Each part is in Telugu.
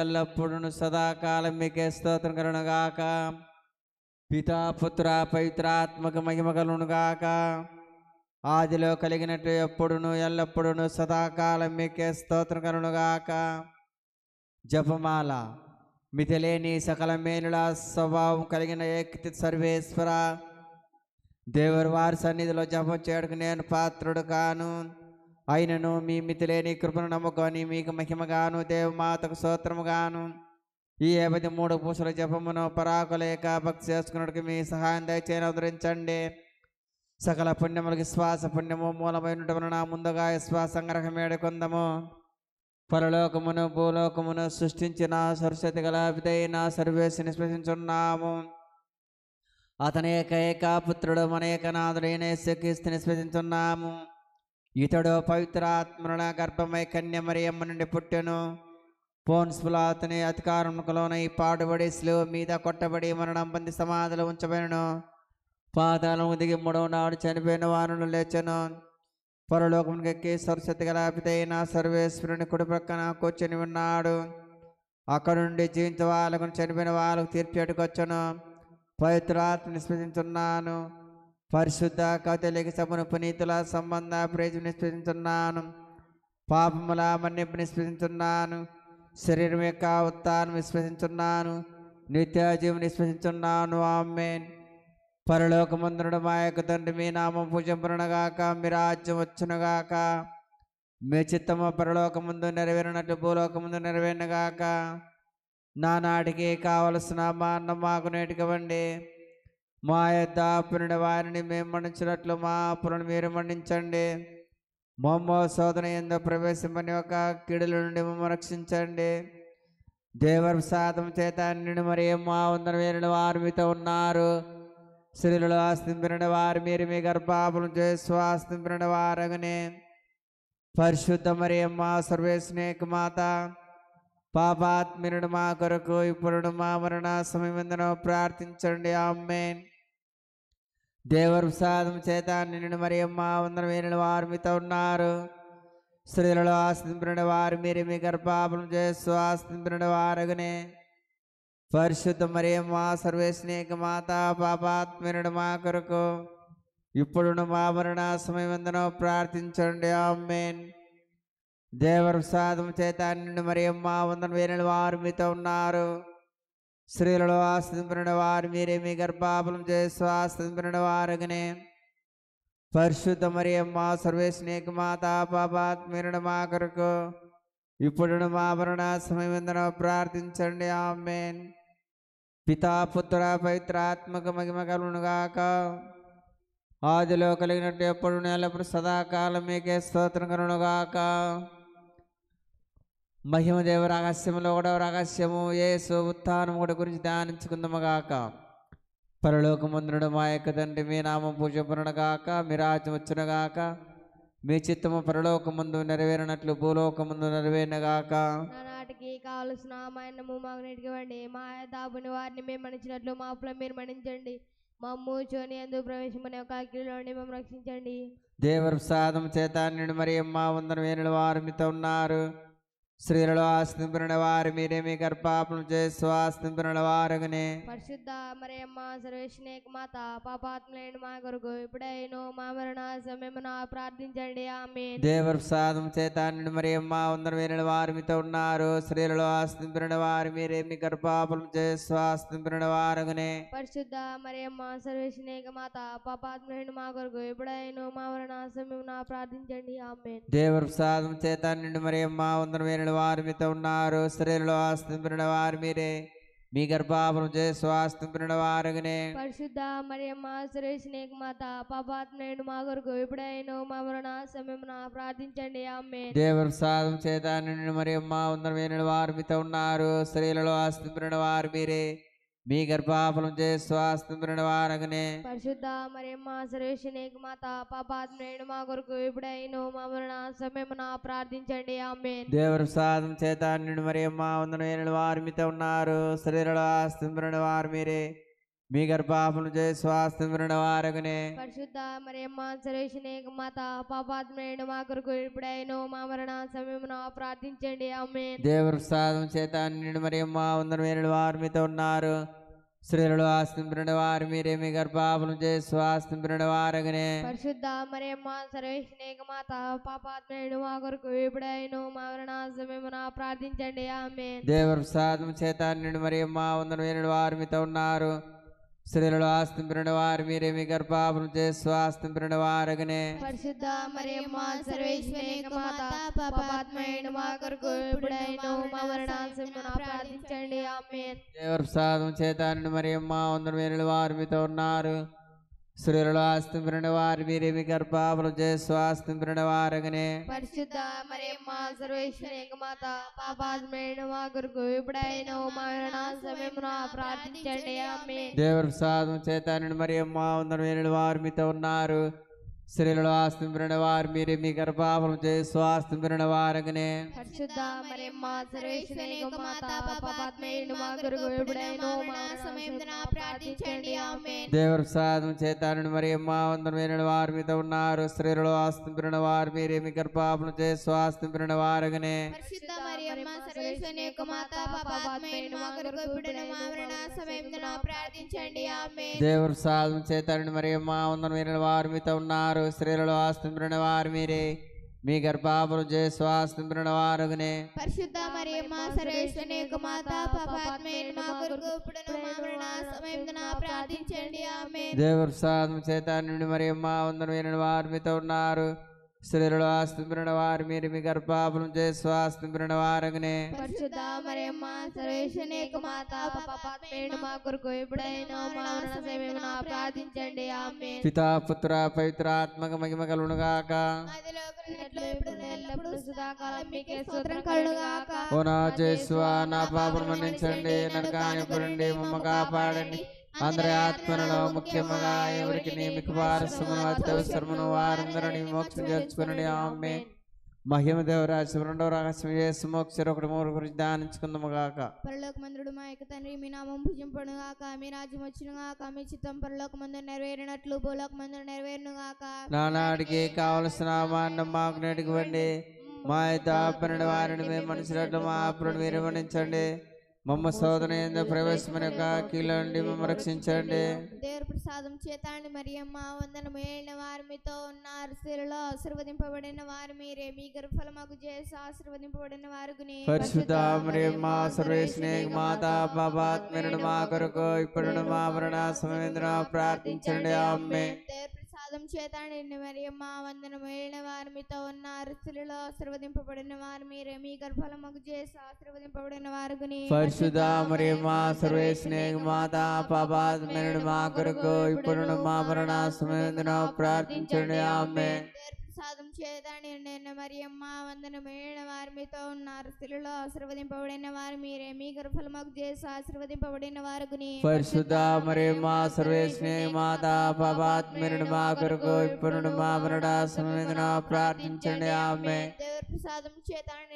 ఎల్లప్పుడూ సదాకాలం మీకే స్తోత్రం కలుగునుగాక. పితా పుత్ర పవిత్రాత్మక మహిమ కలుగునుగాక. ఆదిలో కలిగినట్టు ఎప్పుడును ఎల్లప్పుడూ సదాకాలం మీకే స్తోత్రం కలుగునుగాక. జపమాల. మితిలేని సకల మేలుల స్వభావం కలిగిన ఏకతి సర్వేశ్వర, దేవుని వారి సన్నిధిలో జపం చేయడానికి నేను పాత్రుడు కాను. అయినను మీ మితిలేని కృపను నమ్ముకొని మీకు మహిమగాను దేవమాతకు స్తోత్రముగాను ఈ 53 పూసల జపమును పరాకులేక భక్తి చేసుకున్నట్టుకు మీ సహాయం దయచేసి ఉద్ధరించండి. సకల పుణ్యములకి శ్వాస పుణ్యము మూలమైనటువంటి వలన ముందుగా శ్వాస సంగ్రహం వేడుకొందము. పరలోకమును భూలోకమును సృష్టించిన సరస్వతి గల పితైన సర్వేశ్వరుని నిస్పృశించున్నాము. అతని ఏకైక పుత్రుడు మన ఏకనాథుడైన యేసుక్రీస్తుని నిస్పృశించున్నాము. ఇతడు పవిత్రాత్మల గర్భమై కన్య మరియమ్మ నుండి పుట్టెను. పోన్స్పుల అతని అధికారములోనై పాడుబడి శిలువ మీద కొట్టబడి మరణం పొంది సమాధిలో ఉంచబడెను. పాతాళము దిగి 3వ నాడు చనిపోయిన వారును లేచెను. పరలోకమునకెక్కి సరస్వతి గల పితైన సర్వేశ్వరుని కుడి ప్రక్కన కూర్చొని ఉన్నాడు. అక్కడ నుండి జీవించే వాళ్ళకు చనిపోయిన వాళ్ళకు తీర్చేటుకొచ్చును. పవిత్రాత్మ నిస్పృశించున్నాను. పరిశుద్ధ కౌతలిక సభను పునీతుల సంబంధ ప్రేజు నిస్పృశించున్నాను. పాపముల మన్నింపు నిస్పృశించున్నాను. శరీరం యొక్క ఉత్థానం నిస్పృశించున్నాను. నిత్య జీవం నిస్పృశించున్నాను. ఆమేన్. పరలోకమందునుడు మా యొక్క తండ్రి, మీ నామం పూజింపబడునుగాక. మీ రాజ్యం వచ్చునుగాక. మీ చిత్తము పరలోకమందు నెరవేరినట్లు భూలోకమందు నెరవేరునుగాక. నానాటికి కావలసిన మా అన్నం మాకు నేటికివ్వండి. మా యొద్ద అప్పునుడి వారిని మేము మన్నించినట్లు మా అప్పులను మీరు మన్నించండి. మమ్మ శోధన యందు ప్రవేశింపని ఒక కీడుల నుండి మమ్మ రక్షించండి. దేవర సాధం చేత నిండి మరియమ్మ వందనవేలుడు వారు మీతో ఉన్నారు. స్త్రీలలో ఆస్తింపిన వారు మీరు మీ గర్భాపలం చేసి ఆస్తింపిన వారగనే. పరిశుద్ధ మరియమ్మ సర్వేశ్వరుని మాత, పాపాత్మనుడు మా కొరకు ఇప్పుడు మా మరణ సమయమందును ప్రార్థించండి. ఆమేన్. దేవర ప్రసాదం చేత నిండిన మరియమ్మ వందనవేలుడు వారు మీతో ఉన్నారు. స్త్రీలలో ఆస్తింపిన వారు మీరు మీ గర్భాపలం చేసి ఆస్తింపిన వారగనే. పరిశుద్ధ మరియమ్మ సర్వేశ్వరుని మాత, పాపాత్మనుడు మా కొరకు ఇప్పుడు మా మరణ సమయమందును ప్రార్థించండి. ఆమేన్. దేవర ప్రసాదం చేత నిండిన మరియమ్మ వందనవేలుడు వారు మీతో ఉన్నారు. స్త్రీలలో ఆస్తింపిన వారు మీరే మీ గర్భాపలం చేసి ఆస్తింపిన వారగనే. పరిశుద్ధ మరియమ్మ సర్వేశ్వరుని మాత, పాపాత్మనుడు మా కొరకు ఇప్పుడు మా మరణ సమయమందును ప్రార్థించండి. ఆమేన్. పితా పుత్ర పవిత్రాత్మక మహిమ కలుగునుగాక. ఆదిలో కలిగినట్టు ఎప్పుడు ఎల్లప్పుడు సదాకాలం మీకే స్తోత్రం కలుగునుగాక. మహిమదేవ రహస్యములో 1వ రహస్యము యేసు ఉత్థానము గురించి ధ్యానించుకుందాముగాక. పరలోకమందునుడు మా యొక్క తండ్రి, మీ నామం పూజింపబడునుగాక. మీ రాజ్యం వచ్చునుగాక. మీ చిత్తము పరలోకమందు నెరవేరినట్లు భూలోకమందు నెరవేరునుగాక. నానాటికి కావలసిన మా అన్నము మాకు నేటికివ్వండి. మా దాపుని వారిని మేము మన్నించినట్లు మా అప్పులను మీరు మన్నించండి. మమ్ము చోని యందు ప్రవేశమనే ఒక కీడులో నుండి మేము రక్షించండి. దేవర ప్రసాదం చేత నిండి మరియమ్మ వందనవేలుడు వారు మీతో ఉన్నారు. స్త్రీలలో ఆస్తింపిన వారు మీరే మీ గర్భాపలం చేసి ఆస్తింపిన వారగనే. పరిశుద్ధ మరియమ్మ సర్వేశ్వరుని మాత, పాపాత్ములైన మా కొరకు ఇప్పుడైనా మా మరణ సమయమున ప్రార్థించండి. ఆమేన్. దేవర ప్రసాదం చేత నిండి మరియమ్మ వందనవేలుడు వారు మీతో ఉన్నారు. స్త్రీలలో ఆస్తింపిన వారు మీరే మీ గర్భాపలం చేసి ఆస్తింపిన వారగనే. పరిశుద్ధ మరియమ్మ సర్వేశ్వరుని మాత, పాపాత్ములైన మా కొరకు ఇప్పుడైనా మా మరణ సమయమున ప్రార్థించండి. ఆమేన్. దేవర ప్రసాదం చేత నిండి మరియమ్మ వందనవేలుడు వారు మీతో ఉన్నారు. స్త్రీలలో ఆస్తింపిన వారు మీరే మీ గర్భాపలం చేసి ఆస్తింపిన వారగనే. పరిశుద్ధ మరియమ్మ సర్వేశ్వరుని మాత, పాపాత్ములైన మా కొరకు ఇప్పుడైనా మా మరణ సమయమున ప్రార్థించండి. ఆమేన్. దేవర ప్రసాదం చేత నిండి మరియమ్మ వందనవేలుడు వారు మీతో ఉన్నారు. స్త్రీలలో ఆస్తింపిన వారు మీరే మీ గర్భాఫలం చేసి ఆస్తింపిన వారగనే. పరిశుద్ధ మరియమ్మ సర్వేశ్వరుని మాత, పాపాత్ములైన మా కొరకు ఇప్పుడైనా మా మరణ సమయమున ప్రార్థించండి. ఆమేన్. దేవర ప్రసాదం చేత నిండి మరియమ్మ వందనవేలుడు వారు మీతో ఉన్నారు. స్త్రీలలో ఆస్తింపిన వారు మీరే మీ గర్భాపను చేసి స్వాస్థ్యం వారగనే పరిశుద్ధ మరియమ్మ సర్వేశ్వరేక మాత పాపాత్మేయుడు మా కొరకు ఇప్పుడైనో మా మరణ సమయమున ప్రార్థించండి ఆమేన్. దేవుని ప్రసాదం చేత నిండు మరియమ్మ వందనమైన వారు మీతో ఉన్నారు. స్త్రీలలో ఆస్తింపిన వారు మీరే. మీ గర్భాపను చేసి స్వాస్థ్యం వారగనే పరిశుద్ధ మరియమ్మ సర్వేశ్వరేక మాత పాపాత్మేయుడు మా కొరకు ఇప్పుడైనో మా మరణ సమయమున ప్రార్థించండి ఆమేన్. దేవుని ప్రసాదం చేత నిండు మరియమ్మ వందనమైన వారు మీతో ఉన్నారు. స్త్రీలలో ఆస్తింపిన వారు మీరే. మీ గర్భాపను చేసి స్వాస్థ్యం వారగనే పరిశుద్ధ మరియమ్మ సర్వేశ్వరేక మాత పాపాత్మేయుడు మా కొరకు ఇప్పుడైనో మా మరణ సమయమున ప్రార్థించండి ఆమేన్. దేవుని ప్రసాదం చేత నిండు మరియమ్మ వందనమైన వారు మీతో ఉన్నారు. స్త్రీలలో ఆస్తింపిన వారు మీరే. మీ గర్భాపను చేసి స్వాస్థ్యం వారగనే పరిశుద్ధ మరియమ్మ సర్వేశ్వరేక మాత పాపాత్మేయుడు మా కొరకు ఇప్పుడైనో మా మరణ సమయమున ప్రార్థించండి ఆమేన్. దేవుని ప్రసాదం చేత నిండు మరియమ్మ వందనమైన వారు మీతో ఉన్నారు. స్త్రీలలో ఆస్తింపిన వారు మీరే. మీ గర్భాపను చేసి స్వాస్థ్యం వారగనే పరిశుద్ధ మరియమ్మ సర్వేశ్వరేక మాత పాపాత్మేయుడు మా కొరకు ఇప్పుడైనో మా మరణ సమయమున ప్రార్థించండి ఆమేన్. దేవుని ప్రసాదం చేత నిండు మరియమ్మ వందనమైన వారు మీతో ఉన్నారు. స్త్రీలలో ఆస్తింపిన వారు మీరే. మీ గర్భాపను చేసి స్వాస్థ్యం వారగనే పరిశుద్ధ మరియమ్మ సర్వేశ్వరేక మాత పాపాత్మేయుడు మా కొరకు ఇప్పుడైనో మా మరణ సమయమున ప్రార్థించండి ఆమేన్. దేవుని ప్రసాదం చేత నిండు మరియమ్మ వందనమైన వారు మీతో ఉన్నారు. స్త్రీలలో ఆస్తింపిన వారు మీరే. మీ గర్భాపను చేసి స్వాస్థ్యం వారగనే పరిశుద్ధ మరియమ్మ సర్వేశ్వరేక మాత పాపాత్మేయుడు మా కొరకు ఇప్పుడైనో మా మరణ సమయమున ప్రార్థించండి ఆమేన్. దేవుని ప్రసాదం చేత నిండు మరియమ్మ వందనమైన వారు మీతో ఉన్నారు. స్త్రీలలో ఆస్తింపిన వారు మీరే. మీ గర్భాపను చేసి స్వాస్థ్యం వారగనే పరిశుద్ధ మరియమ్మ సర్వేశ్వరేక మాత పాపాత్మేయుడు మా కొరకు ఇప్పుడైనో మా మరణ సమయమున ప్రార్థించండి ఆమేన్. పితా పుత్ర పవిత్రాత్మక మహిమ కలుగునుగాక. ఆదిలో కలిగినట్లు ఇప్పుడు ఎల్లప్పుడూ సదాకాలం మీకే స్తోత్రం కలుగుగాక. ఓ నా యేసువా, నా పాపను మన్నించండి, నరకానికి మమ్మ కాపాడండి. అందరి ఆత్మలలో ముఖ్యముగా ఎవరికి మీకు వారసమును అత్యవసరమును వారందరినీ మోక్షం చేర్చుకుని ఆమేన్. మహిమ దేవరాజు రెండవ రహస్యం చేసి మోక్ష ఒకటి మూడు గురించి ధ్యానించుకుందాము గాక. పరలోకమందుడు మా యొక్క తండ్రి, మీ నామం పూజింపడును గాక, మీ రాజ్యం వచ్చును గాక, మీ చిత్తం పరలోకమందు నెరవేరినట్లు భూలోకమందు నెరవేరును గాక. నానాడికి కావలసిన అన్నం మాకు నేటికివ్వండి. మా తాపని వారిని మేము మనుషులట్లు మా అప్పుడు మీరు మన్నించండి. మమ్మ శోధన ఎందు ప్రవేశమైన కీలండి మమ్మ రక్షించండి. దేవుని ప్రసాదం చేతాండి మరియమ్మ వందనము. ఏలిన వారు మీతో ఉన్నారు. స్త్రీలలో ఆశీర్వదింపబడిన వారు మీరే. మీ గర్భఫలమగు చేసి ఆశీర్వదింపబడిన వారుగుని. పరిశుద్ధ మరియమ్మ సర్వేశ్వరేక మాత పాపాత్మేయుడు మా కొరకు ఇప్పుడు మా మరణ సమయమున ప్రార్థించండి ఆమేన్. దేవుని ప్రసాదం చేతాండి మరియమ్మ వందనము. ఏలిన వారు మీతో ఉన్నారు. స్త్రీలలో ఆశీర్వదింపబడిన వారు మీరే. మీ గర్భఫలమగు చేసి ఆశీర్వదింపబడిన వారుగుని. పరిశుద్ధ మరియమ్మ సర్వేశ్వరేక మాత పాపాత్మేయుడు మా కొరకు ఇప్పుడు మా మరణ సమయమున ప్రార్థించండి ఆమేన్. ప్రసాదం చేతాండి మరియమ్మ వందనము. ఏలిన వారు మీతో ఉన్నారు. స్త్రీలలో ఆశీర్వదింపబడిన వారు మీరే. మీ గర్భఫలమగు చేసి ఆశీర్వదింపబడిన వారుగుని. పరిశుద్ధ మరియమ్మ సర్వేశ్వరేక మాత పాపాత్మేయుడు మా కొరకు ఇప్పుడు మా మరణ సమయమున ప్రార్థించండి ఆమేన్. దేవుని ప్రసాదం చేతాండి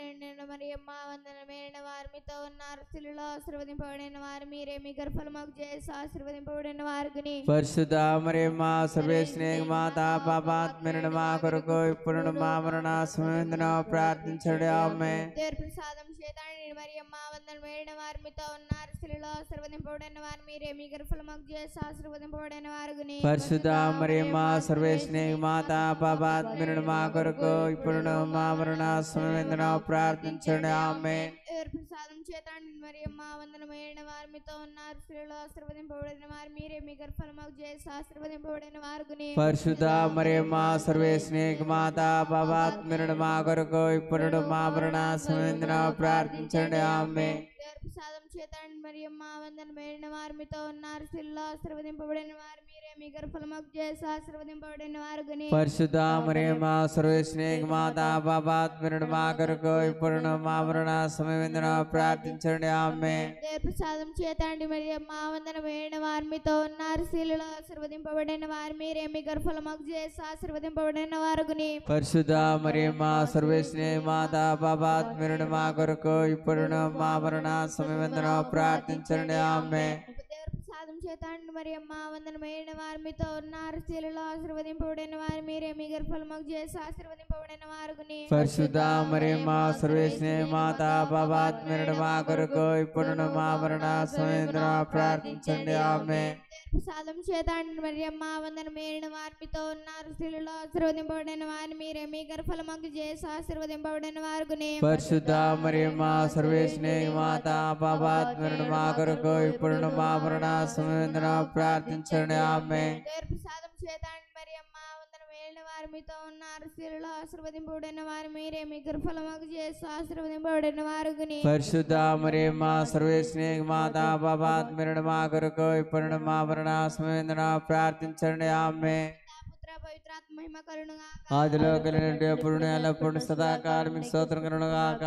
మరియమ్మ వందనము. ఏలిన వారు మీతో ఉన్నారు. స్త్రీలలో ఆశీర్వదింపబడిన వారు మీరే. మీ గర్భఫలమగు చేసి ఆశీర్వదింపబడిన వారుగుని. పరిశుద్ధ మరియమ్మ సర్వేశ్వరేక మాత పాపాత్మేయుడు మా కొరకు ఇప్పుడు మా మరణ సమయమున ప్రార్థించండి ఆమేన్. దేవుని ప్రసాదం చేతాండి మరియమ్మ వందనము. ఏలిన వారు మీతో ఉన్నారు. స్త్రీలలో ఆశీర్వదింపబడిన వారు మీరే. మీ గర్భఫలమగు చేసి ఆశీర్వదింపబడిన వారుగుని. పరిశుద్ధ మరియమ్మ సర్వేశ్వరేక మాత పాపాత్మేయుడు మా కొరకు ఇప్పుడు మా మరణ సమయమున ప్రార్థించండి ఆమేన్. దేవుని ప్రసాదం చేతాండి మరియమ్మ వందనము. ఏలిన వారు మీతో ఉన్నారు. స్త్రీలలో ఆశీర్వదింపబడిన వారు మీరే. మీ గర్భఫలమగు చేసి ఆశీర్వదింపబడిన వారుగుని. పరిశుద్ధ మరియమ్మ సర్వేశ్వరేక మాత పాపాత్మేయుడు మా కొరకు ఇప్పుడు మా మరణ సమయమున ప్రార్థించండి ఆమేన్. దేవుని ప్రసాదం చేతాండి మరియమ్మ వందనము. ఏలిన వారు మీతో ఉన్నారు. స్త్రీలలో ఆశీర్వదింపబడిన వారు మీరే. మీ గర్భఫలమగు చేసి ఆశీర్వదింపబడిన వారుగుని. పరిశుద్ధ మరియమ్మ సర్వేశ్వరేక మాత పాపాత్మేయుడు మా కొరకు ఇప్పుడు మా మరణ సమయమున ప్రార్థించండి ఆమేన్. దేవుని ప్రసాదం చేతాండి మరియమ్మ వందనము. ఏలిన వారు మీతో ఉన్నారు. స్త్రీలలో ఆశీర్వదింపబడిన వారు మీరే. మీ గర్భఫలమగు చేసి ఆశీర్వదింపబడిన వారుగుని. పరిశుద్ధ మరియమ్మ సర్వేశ్వరేక మాత పాపాత్మేయుడు మా కొరకు ఇప్పుడు మా మరణ సమయమున ప్రార్థించండి ఆమేన్. దేవుని ప్రసాదం చేతండి మరి అమ్మ వందనమైన వారు మీతో ఉన్నారు స్త్రీలలో ఆశీర్వదింపబడిన వారు మీరే మీ గర్భఫలముకు చేసి ఆశీర్వదింపబడిన వారుని పరిశుద్ధ మరియమ్మ సర్వేశ్వరి మాత పాపాత్మరుడు మా కొరకు ఇప్పుడును మా మరణ సమయంలో ప్రార్థించండి ఆమేన్. ప్రసాదం చేతండి మరి అమ్మ వందనమైన వారు మీతో ఉన్నారు స్త్రీలలో ఆశీర్వదింపబడిన వారు మీరే మీ గర్భఫలముకు చేసి ఆశీర్వదింపబడిన వారుని పరిశుద్ధ మరియమ్మ సర్వేశ్వరి మాత పాపాత్మరుడు మా కొరకు ఇప్పుడును మా మరణ సమయంలో ప్రార్థించండి ఆమేన్. ప్రసాదం చేతండి మరి అమ్మ వందనమైన వారు మీతో ఉన్నారు స్త్రీలలో ఆశీర్వదింపబడిన వారు మీరే మీ గర్భఫలముకు చేసి ఆశీర్వదింపబడిన వారుని పరిశుద్ధ మరియమ్మ సర్వేశ్వరి మాత పాపాత్మరుడు మా కొరకు ఇప్పుడును మా మరణ సమయంలో ప్రార్థించండి ఆమేన్. పుత్ర పవిత్రాత్మ మహిమ కలుగునుగాక. ఆదిలో కలిగినట్టు ఎప్పుడు ఎల్లప్పుడు సదాకాలం మీకు స్తోత్రం కలుగునుగాక.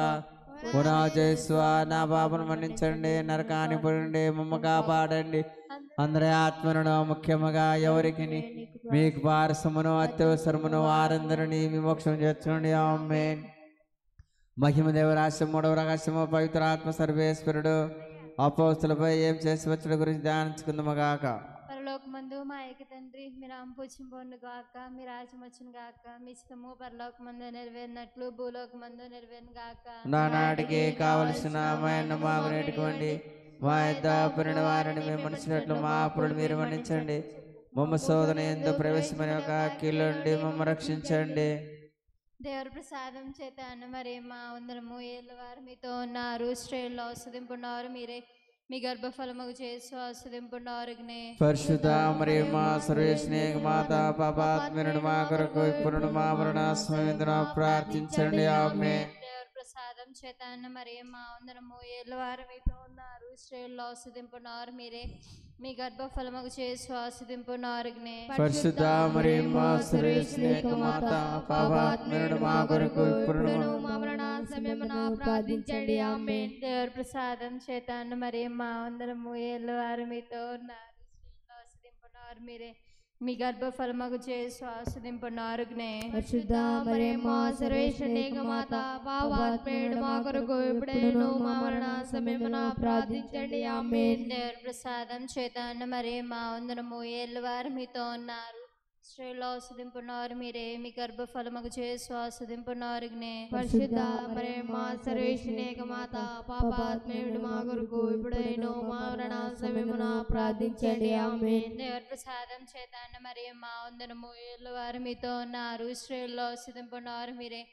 పునా జయస్వ నా పాపను మన్నించండి, నరకాన్ని పొందండి, మమ్మ కాపాడండి. అందరి ఆత్మలను ముఖ్యముగా ఎవరికి మీకు పారసమును అత్యవసరమును వారందరినీ మీ మోక్షం చేర్చుకోండి ఆమేన్. మహిమ దేవరాశం మూడవ రహస్యము పవిత్ర ఆత్మ సర్వేశ్వరుడు అపోస్తులపై ఏం చేసి వచ్చడం గురించి ధ్యానించుకుందాము గాక. పరలోకమందు మా ఏక తండ్రి మీ నామం పూజింపబడును గాక, మీ రాజ్యం వచ్చును గాక, మీ ఇష్టము పరలోకమందు నెరవేరినట్లు భూలోకమందు నెరవేరును గాక. నానాటికి కావలసిన మాయన్న మాకు నేర్చుకోండి, మా యొద్ద అప్పుడైన వారిని మేము మనిషినట్లు మా అప్పుడు మీరు మన్నించండి. మమ్మ శోధన ఎందు ప్రవేశమైన ఒక కీళ్ళ నుండి మమ్మ రక్షించండి. దేవుడి ప్రసాదం చేత అన్న మరి మా వందరము ఏళ్ళ వారు మీతో ఉన్నారు స్త్రీల్లో ఆస్వాదింపున్నారు మీరే మీ గర్భఫలముకు చేసి ఆస్వాదింపున్నారునే. పరిశుద్ధ మరియమ్మ సర్వేశ్వరి మాత పాపాత్మరుడు మా కొరకు ఇప్పుడు మా మరణ సమయంలో ప్రార్థించండి ఆమేన్. దేవుడి ప్రసాదం చేత అన్న మరి మా వందరము ఏళ్ళ వారు మీతో ఉన్నారు స్త్రీల్లో ఆస్వాదింపున్నారు మీరే మీ గర్భఫలముకు చేసి ఆస్వాదింపున్నారునే. పరిశుద్ధ మరియమ్మ సర్వేశ్వరి మాత పాపాత్మరుడు మా కొరకు ఇప్పుడు మా మరణ సమయమున ప్రార్థించండి ఆమేన్. దేవుడి ప్రసాదం చేత అన్న మరి మా వందరము ఏళ్ళ వారు మీతో ఉన్నారు స్త్రీల్లో ఆస్వాదింపున్నారు మీరే మీ గర్భఫలముకు చేసి ఆస్వాదింపున్నారునే. పరిశుద్ధ మరియమ్మ సర్వేశ్వరి మాత పాపాత్మరుడు మా కొరకు ఇప్పుడైనా మా మరణ సమయమున ప్రార్థించండి ఆమేన్. దేవుడి ప్రసాదం చేత అన్న మరి మా వందనము ఏళ్ళ వారు మీతో ఉన్నారు స్త్రీల్లో ఆస్వాదింపున్నారు మీరే మీ గర్భఫలముకు చేసి ఆస్వాదింపున్నారునే. పరిశుద్ధ మరియమ్మ సర్వేశ్వరి మాత పాపాత్మరుడు మా కొరకు ఇప్పుడైనా మా మరణ సమయమున ప్రార్థించండి ఆమేన్. దేవుడి ప్రసాదం చేత అన్న మరి మా వందనము ఏళ్ళ వారు మీతో ఉన్నారు స్త్రీల్లో ఆస్వాదింపున్నారు మీరే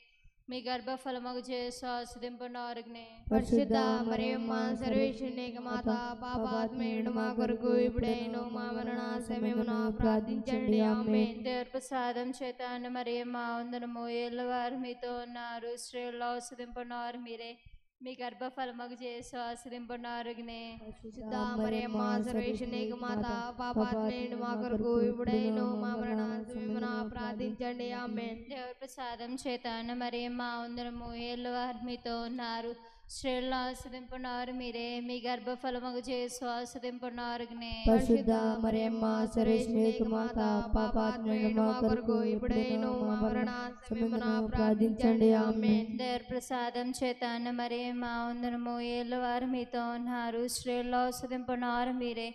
మీ గర్భఫలముకు చేసి ఆస్వాదింపున్నారునే. పరిశుద్ధ మరియమ్మ సర్వేశ్వరి మాత పాపాత్మరుడు మా కొరకు ఇప్పుడైనా మా మరణ సమయమున ప్రార్థించండి ఆమేన్. దేవుడి ప్రసాదం చేత అన్న మరి మా వందనము ఏళ్ళ వారు మీతో ఉన్నారు స్త్రీల్లో ఆస్వాదింపున్నారు మీరే మీ గర్భఫలముకు చేసి ఆస్వాదింపున్నారునే. పరిశుద్ధ మరియమ్మ సర్వేశ్వరి మాత పాపాత్మరుడు మా కొరకు ఇప్పుడైనా మా మరణ సమయమున ప్రార్థించండి ఆమేన్. దేవుడి ప్రసాదం చేత అన్న మరి మా వందనము ఏళ్ళ వారు మీతో ఉన్నారు స్త్రీల్లో ఆస్వాదింపున్నారు మీరే మీ గర్భఫలముకు చేసి ఆస్వాదింపున్నారునే. పరిశుద్ధ మరియమ్మ సర్వేశ్వరి మాత పాపాత్మరుడు మా కొరకు ఇప్పుడైనా మా మరణ సమయమున ప్రార్థించండి ఆమేన్. దేవుడి ప్రసాదం చేత అన్న మరి మా వందనము ఏళ్ళ వారు మీతో ఉన్నారు స్త్రీల్లో ఆస్వాదింపున్నారు మీరే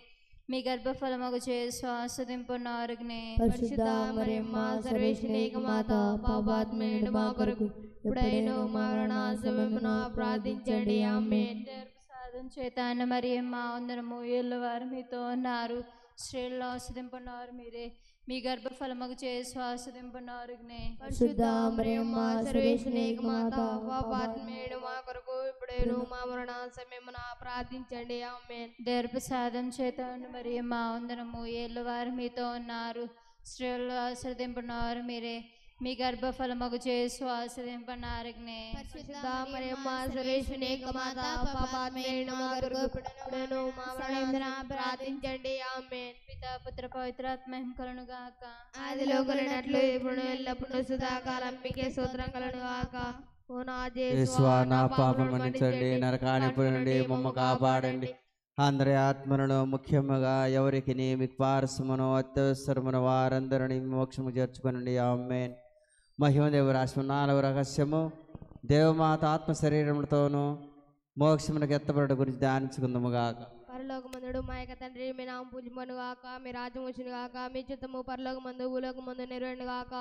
మీ గర్భఫలముకు చేసి ఆస్వాదింపున్నారునే. పరిశుద్ధ మరియమ్మ సర్వేశ్వరి మాత పాపాత్మరుడు మా కొరకు ఇప్పుడైనా మా మరణ సమయమున ప్రార్థించండి ఆమేన్. దేవుడి ప్రసాదం చేత అన్న మరి మా వందనము ఏళ్ళ వారు మీతో ఉన్నారు స్త్రీల్లో ఆస్వాదింపున్నారు మీరే మీ గర్భఫలముకు చేసి ఆస్వాదింపున్నారునే. పరిశుద్ధ మరియమ్మ సర్వేశ్వరి మాత పాపాత్మరుడు మా కొరకు ఇప్పుడైనా మా మరణ సమయమున ప్రార్థించండి ఆమేన్. దేవుడి ప్రసాదం చేత అన్న మరి మా వందనము ఏళ్ళ వారు మీతో ఉన్నారు స్త్రీల్లో ఆస్వాదింపున్నారు మీరే మీ గర్భఫలముకు చేసి ఆస్వాదింపున్నారునే. పరిశుద్ధ మరియమ్మ సర్వేశ్వరి మాత పాపాత్మరుడు మా కొరకు ఇప్పుడైనా మా మరణ ప్రార్థించండి ఆమేన్. పితా పుత్ర పవిత్రాత్మ మహిమ కలుగును గాక. ఆదిలో కలిగినట్లు ఇప్పుడు ఎల్లప్పుడు సదాకాలం మీకే స్తోత్రం కలుగును గాక. ఓ నా యేసువా నా పాపం మన్నించండి, నరకాన్ని నుండి మమ్మ కాపాడండి. అందరి ఆత్మలను ముఖ్యముగా ఎవరికి మీకు పారసమును అత్యవసరమును వారందరినీ మోక్షము చేర్చుకొనండి ఆమేన్. మహిమదేవ రాష్ట్రం 4వ రహస్యము దేవమాత ఆత్మ శరీరములతోనూ మోక్షమునకు ఎత్తబడట గురించి ధ్యానించుకుందాము గాక. పరలోకమందుడు మా యొక్క తండ్రి మీ నామం పూజింపను గాక, మీ రాజ్యం వచ్చును గాక, మీ చిత్తము పరలోకమందు భూలోకమందు నెరవేరును గాక.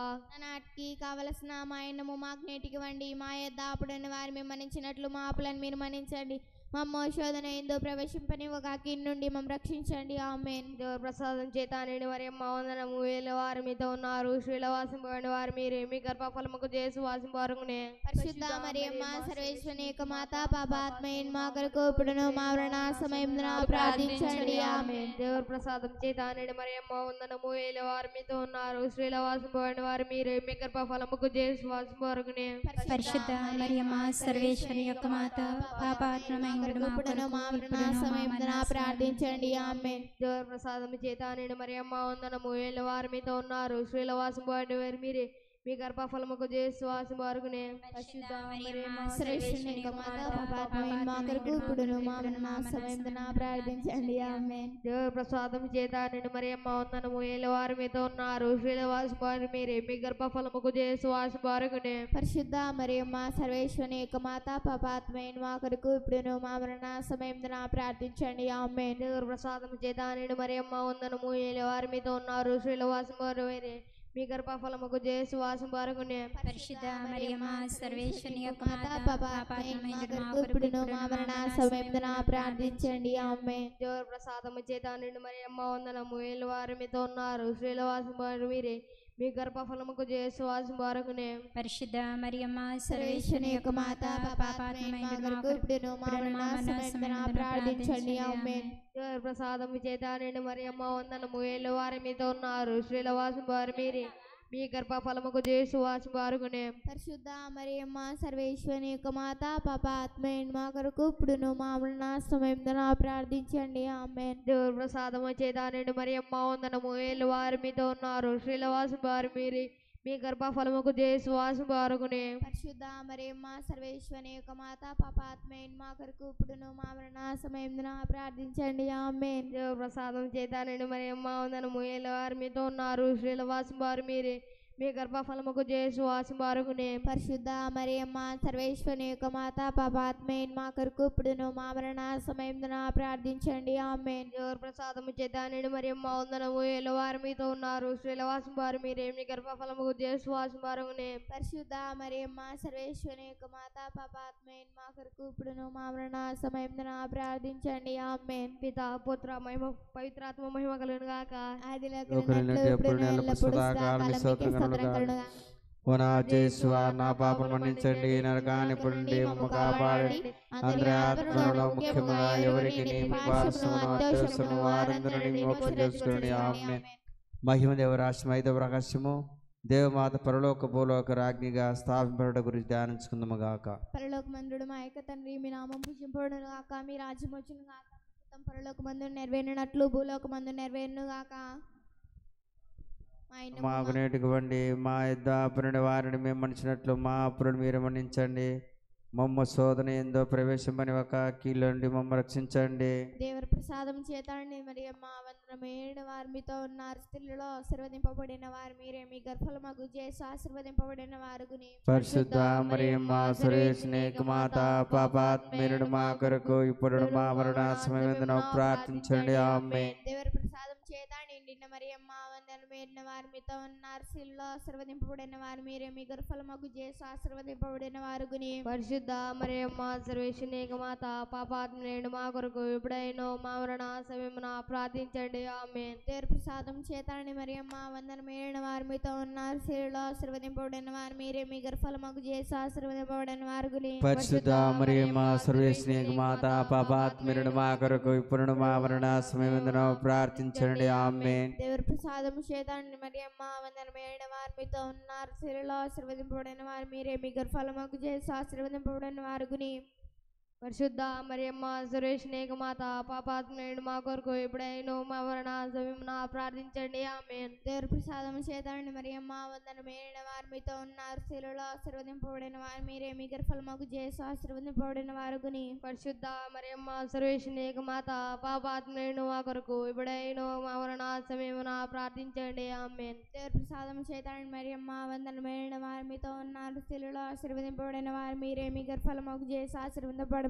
నాటికి కావలసిన మా అన్నము మాకు నేటికి వండి, మా యొద్ద అప్పుడైన వారు మేము మన్నించినట్లు మా అప్పులను మీరు మన్నించండి. మమ్మ శోధన ఎందో ప్రవేశింపనివ్వక కీడు నుండి మమ్మల్ని రక్షించండి. ఆమేన్. దేవుని ప్రసాదం చేత నిండి మరియమ్మ వందనము. ఏళ్ళ వారు మీతో ఉన్నారు, స్త్రీల వాసింపబడిన వారు మీరే, మీ గర్భఫలముకు చేసి వాసింపవరకునే. పరిశుద్ధ మరియమ్మ సర్వేశ్వరుని యొక్క మాత, పాపాత్మయన్ మా కొరకు ఇప్పుడును మా మరణ సమయమున ప్రార్థించండి. ఆమేన్. దేవుని ప్రసాదం చేత నిండి మరియమ్మ వందనము. ఏళ్ళ వారు మీతో ఉన్నారు, స్త్రీల వాసింపబడిన వారు మీరే, మీ గర్భఫలముకు చేసి వాసింపవరకునే. పరిశుద్ధ మరియమ్మ సర్వేశ్వరి యొక్క మాత, పాపాత్మమైన ఇప్పుడును మా మరణ సమయమున ప్రార్థించండి. ఆమేన్. దేవుని ప్రసాదం చేత నిండి మరియమ్మ వందనము. ఏళ్ళ వారు మీతో ఉన్నారు, స్త్రీల వాసింపబడిన వారు మీరే, మీ గర్భఫలముకు చేసి వాసింపవరకునే. పరిశుద్ధ మరియమ్మ సర్వేశ్వరుని యొక్క మాత, పాపాత్మయన్ మా కొరకు ఇప్పుడును మా మరణ సమయమున ప్రార్థించండి. ఆమేన్. దేవుని ప్రసాదం చేత నిండి మరియమ్మ వందనము. ఏళ్ళ వారు మీతో ఉన్నారు, స్త్రీల వాసింపబడిన మీరే, మీ గర్భఫలముకు చేసి వాసింపవరకునే. పరిశుద్ధ మరియమ్మ సర్వేశ్వరుని యొక్క మాత, పాపాత్మయన్ మా కొరకు ఇప్పుడును మా మరణ సమయమున ప్రార్థించండి. ఆమేన్. దేవుని ప్రసాదం చేత నిండి మరియమ్మ వందనము. ఏళ్ళ వారు మీతో ఉన్నారు, స్త్రీల వాసింపబడిన మీరే, మీ గర్భఫలముకు చేసి వాసింపవరకునే. పరిశుద్ధ మరియమ్మ సర్వేశ్వరుని యొక్క మాత, పాపాత్మయన్ మా కొరకు ఇప్పుడును మా మరణ సమయమున ప్రార్థించండి. ఆమేన్. దేవుని ప్రసాదము చేత నిండి మరియమ్మ వందనము. ఏళ్ళ వారు మీతో ఉన్నారు, స్త్రీల వాసింపబడిన మీరే, మీ గర్భఫలముకు చేసి వాసింపవరకునే. పరిశుద్ధ మరియమ్మ సర్వేశ్వరుని యొక్క మాత, పాపాత్మయన్ మా కొరకు ఇప్పుడును మా మరణ సమయమున ప్రార్థించండి. ఆమేన్. దేవుని ప్రసాదము చేత నిండి మరియమ్మ వందనము. ఏళ్ళ వారు మీతో ఉన్నారు, స్త్రీల వాసింపబడిన మీరే, మీ గర్భఫలముకు చేసి వాసింపవరకునే. పరిశుద్ధ మరియమ్మ సర్వేశ్వరుని యొక్క మాత, పాపాత్మయన్ మా కొరకు ఇప్పుడును మా మరణ సమయమున ప్రార్థించండి. ఆమేన్. దేవుని ప్రసాదము చేత నిండి మరియమ్మ వందనము. ఏళ్ళ వారు మీతో ఉన్నారు, స్త్రీల వాసింపబడిన మీరే, మీ గర్భఫలముకు చేసి వాసింపవరకునే. పరిశుద్ధ మరియమ్మ సర్వేశ్వరుని యొక్క మాత, పాపాత్మయన్ మా కొరకు ఇప్పుడును మా మరణ సమయమున ప్రార్థించండి. ఆమేన్. దేవుని ప్రసాదం చేత నిండి మరియమ్మ వందనము. ఏళ్ళ వారు మీతో ఉన్నారు, స్త్రీల వాసింపబడిన మీరే, మీ గర్భఫలముకు చేసి వాసింపవరకునే. పరిశుద్ధ మరియమ్మ సర్వేశ్వరుని యొక్క మాత, పాపాత్మయన్ మా కొరకు ఇప్పుడును మా మరణ సమయమున ప్రార్థించండి. ఆమేన్. దేవుని ప్రసాదము చేత నిండి మరియమ్మ వందనము. ఏళ్ళ వారు మీతో ఉన్నారు, స్త్రీల వాసింపబడిన మీరే, మీ గర్భఫలముకు చేసి వాసింపవరకునే. పరిశుద్ధ మరియమ్మ సర్వేశ్వరుని యొక్క మాత, పాపాత్మయన్ మా కొరకు ఇప్పుడును మా మరణ సమయమున ప్రార్థించండి. ఆమేన్. పిత పుత్ర మహిమ పవిత్రాత్మ మహిమ కలుగును గాక. ఆదిలో లోకములో ఎప్పుడును ఎల్లప్పుడూ సదాకాలం మీ స్తోత్రం కలుగును గాక. ఓ నా యేసువా, నా పాపం మన్నించండి, నరకాన్ని నుండి మమ్ము కాపాడండి. అందరి ఆత్మలలో ముఖ్యముగా ఎవరికి నీ వారసును అత్యవసరము వారందరినీ జ్ఞాపకం చేసుకోండి. ఆమేన్. మహిమ దేవరాశి 5వ రహస్యము, దేవమాత పరలోక భూలోక రాజ్ఞిగా స్థాపింపబడ గురించి ధ్యానించుకుందాము గాక. పరలోకమందుడు మా యొక్క తండ్రి, మీ నామం పూజింపబడును గాక, మీ రాజ్యం వచ్చును గాక, మీ చిత్తం పరలోకమందు నెరవేరినట్లు భూలోకమందు నెరవేరును గాక. మాకు నేటికి వండి, మా యుద్ధ అప్పుని వారిని మేము మన్నించినట్లు మా అప్పులను మీరు మన్నించండి. మమ్మ శోధన ఎందో ప్రవేశింపని ఒక కీళ్ళ నుండి మమ్మ రక్షించండి. దేవుని ప్రసాదం చేతండి మరియమ్మ వందనమైన వారు మీతో ఉన్నారు, స్త్రీలలో ఆశీర్వదింపబడిన వారు మీరే, మీ గర్భఫలమగు చేసి ఆశీర్వదింపబడిన వారుగుని. పరిశుద్ధ మరియమ్మ సర్వేశ్వరుని యొక్క మాత, పాపాత్మీయుడు మా కొరకు ఇప్పుడు మా మరణ సమయమున ప్రార్థించండి. ఆమేన్. దేవుని ప్రసాదం చేతండి నిండిన మరియమ్మ వందనమైన వారు మీతో ఉన్నారు, స్త్రీలలో ఆశీర్వదింపబడిన వారు మీరే, మీ గర్భఫలమగు చేసి ఆశీర్వదింపబడిన వారుగుని. పరిశుద్ధ మరియమ్మ సర్వేశ్వరుని యొక్క మాత, పాపాత్మయుడు మా కొరకు ఇప్పుడైనో మా మరణ సమయమున ప్రార్థించండి. ఆమేన్. దేవుని ప్రసాదం చేతండి మరియమ్మ వందనమైన వారు మీతో ఉన్నారు, స్త్రీలలో ఆశీర్వదింపబడిన వారు మీరే, మీ గర్భఫలమగు చేసి ఆశీర్వదింపబడిన వారుగుని. పరిశుద్ధ మరియమ్మ సర్వేశ్వరుని యొక్క మాత, పాపాత్మీయుడు మా కొరకు ఇప్పుడు మా మరణ సమయమున ప్రార్థించండి. ఆమేన్. దేవుని ప్రసాదం చేతండి మరియమ్మ వందనమైన వారు మీతో ఉన్నారు, స్త్రీలలో ఆశీర్వదింపబడిన వారు మీరే, మీ గర్భఫలమగు చేసి ఆశీర్వదింపబడిన వారుగుని. పరిశుద్ధ మరియమ్మ సర్వేశ్వరుని యొక్క మాత, పాపాత్మయుడు మా కొరకు ఇప్పుడైనో మా మరణ సమయమున ప్రార్థించండి. ఆమేన్. దేవుని ప్రసాదం చేతండి మరియమ్మ వందనమైన వారు మీతో ఉన్నారు, స్త్రీలలో ఆశీర్వదింపబడిన వారు మీరే, మీ గర్భఫలమగు చేసి ఆశీర్వదింపబడిన వారుగుని. పరిశుద్ధ మరియమ్మ సర్వేశ్వరుని యొక్క మాత, పాపాత్మయుడు మా కొరకు ఇప్పుడైనో మా మరణ సమయమున ప్రార్థించండి. ఆమేన్. దేవుని ప్రసాదం చేతండి మరియమ్మ వందనమైన వారు మీతో ఉన్నారు, స్త్రీలలో ఆశీర్వదింపబడిన వారు మీరే, మీ గర్భఫలమగు చేసి ఆశీర్వదింపబడిన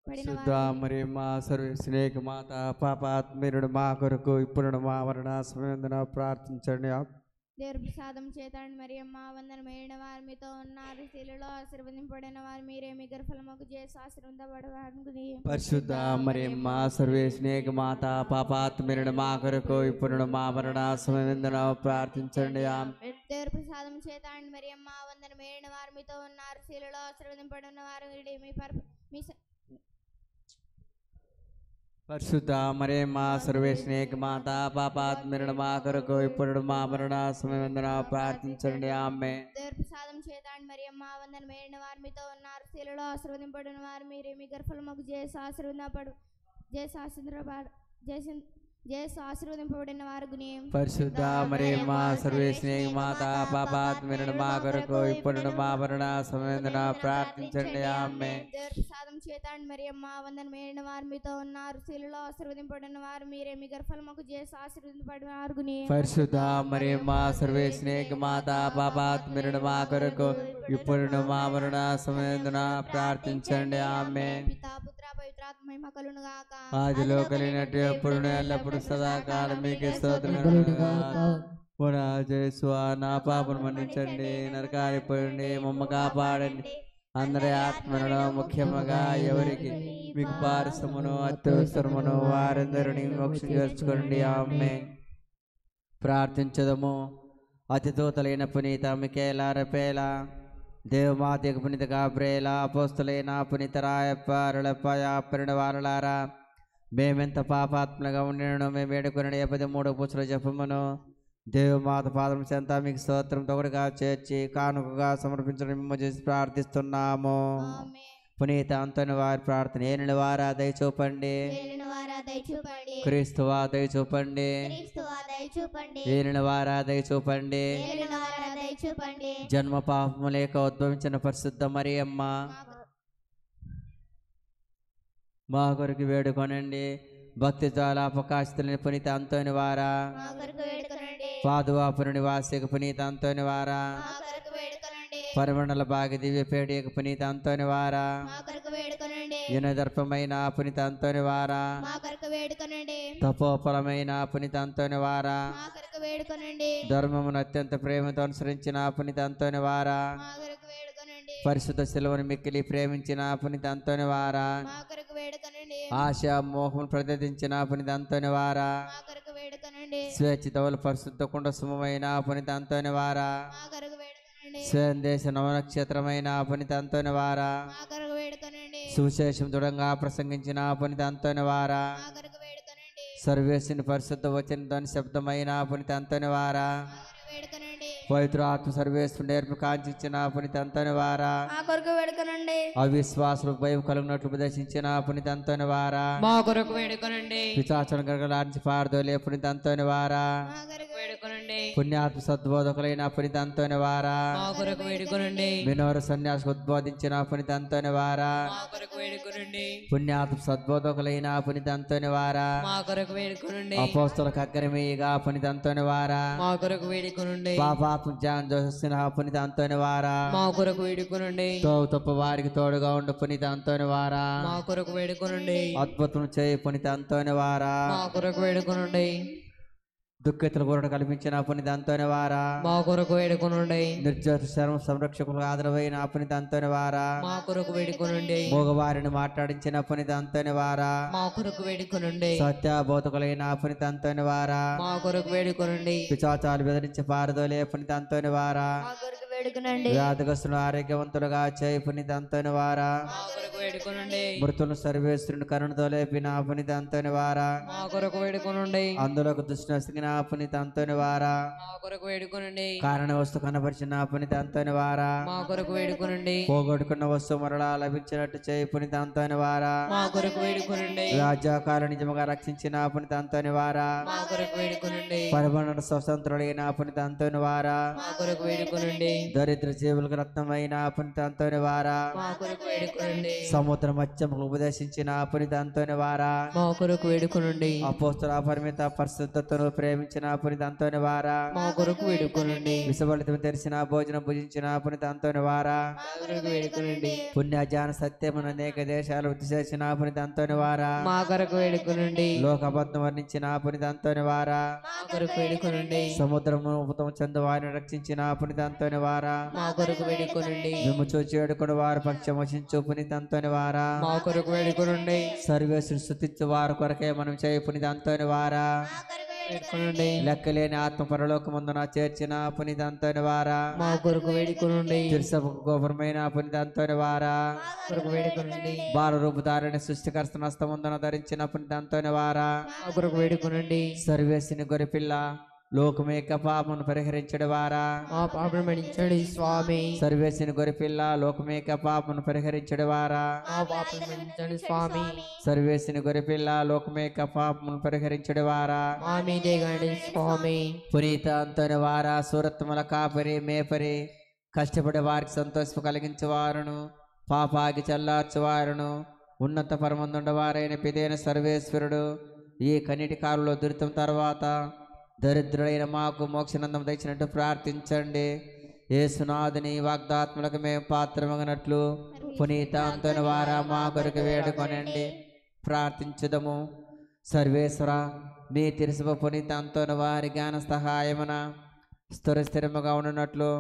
శుద్ధ మరి మా సర్వేశ్వరేక మాత పాపాత్మీరుడు మా కొరకు ఇప్పుడు మా మరణ సమయంలో ప్రార్థించండి. దేవుడి ప్రసాదం చేతండి మరియమ్మ వందనమైన వారు మీతో ఉన్నారు, స్త్రీలలో ఆశీర్వదింపబడిన వారు మీరే, మీ గర్భఫలముకు చేసి ఆశీర్వదింపబడవారు. పరిశుద్ధ మరి మా సర్వేశ్వరేక మాత పాపాత్మీరుడు మా కొరకు ఇప్పుడు మా మరణ సమయంలో ప్రార్థించండి. దేవుడి ప్రసాదం చేతండి మరియమ్మ వందనమైన వారు మీతో ఉన్నారు, స్త్రీలలో ఆశీర్వదింపబడిన వారు మీరే, మీ పరిశుద్ధ మరే మా సర్వేశ్వరేక మాత పాపాత్మీరుడు మా కొరకు ఇప్పుడు మా మరణ సమయంలో ప్రార్థించండి. ఆమె దేవుడి ప్రసాదం చేతండి మరియమ్మ వందనమైన వారు మీతో ఉన్నారు, స్త్రీలలో ఆశీర్వదింపబడిన వారు మీరే, మీ గర్భఫలముకు చేసి ఆశీర్వదింపబడిన వారు గుణ్యం. పరిశుద్ధ మరే మా సర్వేశ్వరేక మాత పాపాత్మీరుడు మా కొరకు ఇప్పుడు మా మరణ సమయంలో ప్రార్థించండి. ఆమె దేవుడి ప్రసాదం చేతండి మరియమ్మ వందనమైన వారు మీతో ఉన్నారు, స్త్రీలలో ఆశీర్వదింపబడిన వారు మీరే, మీ గర్భఫలముకు చేసి ఆశీర్వదింపబడిన వారు గుణ్యం. పరిశుద్ధ మరే మా సర్వేశ్వరేక మాత పాపాత్మీరుడు మా కొరకు ఇప్పుడు మా మరణ సమయంలో ప్రార్థించండి. ఆమె పితా పుత్ర పవిత్రాత్మ మహిమ కలుగును గాక. ఆదిలో కలిగినట్టు ఎప్పుడు ఎల్లప్పుడు సదాకాలం మీకే స్తోత్రం. నా పాపను మన్నించండి, నరకానికి పోయండి, మమ్మ కాపాడండి, అందరి ఆత్మలలో ముఖ్యముగా ఎవరికి మీకు పారసమును అత్యవసరమును వారందరినీ మోక్షం చేర్చుకోండి. ఆమె ప్రార్థించదము. అతిథూతలైన పునీత మికేలా రపేలా, దేవమాత పునీత గాబ్రేల, అపోస్తులైన పునీత రాయప్ప అరుళప్ప యాపరిన వారలారా, మేమెంత పాపాత్మలుగా ఉండను మేము వేడుకొని 13 పుచ్చుల జపమును దేవమాత పాదం చెంత మీకు స్తోత్రం తొగడుగా చేర్చి కానుకగా సమర్పించడం మేము చేసి ప్రార్థిస్తున్నాము. పునీత అంతని వారి ప్రార్థన ఏలిన వారా దయచూపండి, క్రీస్తువా దయచూపండి, ఏలిన వారా దయచూపండి, జన్మ పాపము లేక ఉద్భవించిన పరిశుద్ధ మరియమ్మ మా కొరకు వేడుకొనండి. భక్తి చాలా ప్రకాశితులని పునీత అంతోని వారా, పాదువాపురు నివాసిక పునీత అంతోని వారా, పరిమళల బాగి దివ్య పేడియక పునీత అంతోని వారా, యునదర్పమైన పునీత అంతోని వారా, తపోఫలమైన పునీత అంతోని వారా, ధర్మమును అత్యంత ప్రేమతో అనుసరించిన పునీత అంతోని వారా, పరిశుద్ధ శిలువను మిక్కిలి ప్రేమించిన పునీత అంతోని వారా, ఆశ మోహమును ప్రదర్శించిన పునీత అంతోని వారా, స్వేచ్ఛితవులు పరిశుద్ధ కుండ సుమమైన పునీత అంతోని వారా, స్వయందేశ నవనక్షత్రమైన పునీత అంతోని వారా, సువిశేషం దృఢంగా ప్రసంగించిన పునీత అంతోని వారా, సర్వేశ్వరుని పరిశుద్ధ వచన శబ్దమైన పునీత అంతోని వారా, పవిత్ర ఆత్మ సర్వేశ్వరుని నేర్పు కాంక్షించిన పునీత అంతోని వారా, అవిశ్వాసులు భయం కలుగునట్లు ఉపదేశించిన పునీత అంతోని వారా, మా కొరకు వేడుకొనండి. పిశాచం గరగలాంటి పారదోలే పునీత అంతోని వారా, పుణ్యాత్మ సద్బోధకులైన పునీత అంతోని వారా, మా కొరకు వేడుకొనండి. వినోర సన్యాసి ఉద్బోధించిన పునీత అంతోని వారా, మా కొరకు వేడుకొనండి. పుణ్యాత్మ సద్బోధకులైన పునీత అంతోని వారా, మా కొరకు వేడుకొనండి. అపోస్తలకు అగ్రమీయగా పునీత అంతోని వారా, మా కొరకు వేడుకొనండి. పాపాత్మ జ్ఞానం జోసిన పునీత అంతోని వారా, మా కొరకు వేడుకొనండి. తప్ప వారికి తోడుగా ఉండు పునీత అంతోని వారా, మా కొరకు వేడుకొనండి. అద్భుతం చేయి పునీత అంతోని వారా, మా కొరకు వేడుకొనండి. దుఃఖితుల కొరట కల్పించిన పునీత అంతోని వారా, మా కొరకు వేడుకొనండి. నిర్జోత శర్మ సంరక్షకులకు ఆదరవైన పునీత అంతోని వారా, మా కొరకు వేడుకొనండి. మగవారిని మాట్లాడించిన పునీత అంతోని వారా, మా కొరకు వేడుకొనండి. సత్య బోధకులైన పునీత అంతోని వారా, మా కొరకు వేడుకొనండి. పిశాచాలు బెదిరించి పారదోలే పునీత అంతోని వారా, మా కొరకు వేడుకొనండి. వ్యాధిగ్రస్తులు ఆరోగ్యవంతులుగా చేయి పునీత అంతోని వారా, మా కొరకు వేడుకొనండి. మృతులను సర్వేశ్వరుని కరుణతో లేపిన పునీత అంతోని వారా, మా కొరకు వేడుకొనండి. అందులోకి దుష్టిన పునీత అంతోని వారా, మా కొరకు వేడుకొనండి. కారణ వస్తు కనపరిచిన పునీత అంతోని వారా, మా కొరకు వేడుకొనండి. పోగొట్టుకున్న వస్తువు మరలా లభించినట్టు చేయి పునీత అంతోని వారా, మా కొరకు వేడుకొనండి. రాజ్యాకాలు నిజముగా రక్షించిన పునీత అంతోని వారా, మా కొరకు వేడుకొనండి. పరిమళ స్వతంత్రుడైన పునీత అంతోని వారా, మా కొరకు వేడుకొనండి. దరిద్ర జీవులకు రత్నమైన పునీత అంతోని వారా, మా కొరకు వేడుకొనండి. సముద్ర మత్స్యములకు ఉపదేశించిన పునీత అంతోని వారా, మా కొరకు వేడుకొనండి. అపోస్తుల పరిమిత పరిశుద్ధతను ప్రేమించిన పునీత అంతోని వారా, మా కొరకు వేడుకొనండి. విషబలితం తెరిచిన భోజనం భుజించిన పునీత అంతోని వారా, మా కొరకు వేడుకొనండి. పుణ్య జ్ఞాన సత్యమును అనేక దేశాలు వృద్ధి చేసిన పునీత అంతోని వారా, మా కొరకు వేడుకొనండి. లోకబద్ధం వర్ణించిన పునీత అంతోని వారా, మా కొరకు వేడుకొనండి. సముద్రము ఉపతం చెందు వారిని రక్షించిన పునీత అంతోని వారా, మా కొరకు వేడుకొనండి. మేము చూచి ఏడుకుని వారి పక్షం వశించు పునీత అంతోని వారా, మా కొరకు వేడుకొనండి. సర్వేశ్వరు స్తుతించు వారి కొరకే మనం చేయ పునీత అంతోని వారా, వేడుకొనండి. లెక్కలేని ఆత్మ పరలోకమందున చేర్చిన పునీత అంతోని వారా, మా కొరకు వేడుకొనండి. తిరుసభకు గోపురమైన పునీత అంతోని వారా, కొరకు వేడుకొనండి. బాల రూపుదారిని సృష్టికర్త నస్తమందున ధరించిన పునీత అంతోని వారా, మా కొరకు వేడుకొనండి. సర్వేశ్వని గొరిపిల్ల లోకమేక పాపమును పరిహరించడు వారా, మా పాపను మన్నించండి స్వామి. సర్వేశ్వని గొరిపిల్ల లోకమేక పాపమును పరిహరించడు వారా, మా పాపను మన్నించండి స్వామి. సర్వేశ్వని గొరిపిల్ల లోకమేక పాపమును పరిహరించడు వారా, మా మీదే గాని స్వామి. పునీత అంతోని వారా, సూరత్మల కాపరి మేపరి కష్టపడే వారికి సంతోషం కలిగించేవారును పాపాగి చల్లార్చువారును ఉన్నత పరమందుండవారైన పిదైన సర్వేశ్వరుడు ఈ కన్నిటి కాలంలో దురితం తర్వాత దరిద్రుడైన మాకు మోక్షనందం తెచ్చినట్టు ప్రార్థించండి. యేసునాథుని వాగ్దాత్మలకు మేము పాత్రమగినట్లు పునీత అంతోని వారా మా కొరకు వేడుకొనండి. ప్రార్థించుదము. సర్వేశ్వర, మీ తిరుసభ పునీత అంతోని వారి జ్ఞాన సహాయమున స్థిరముగా ఉండినట్లు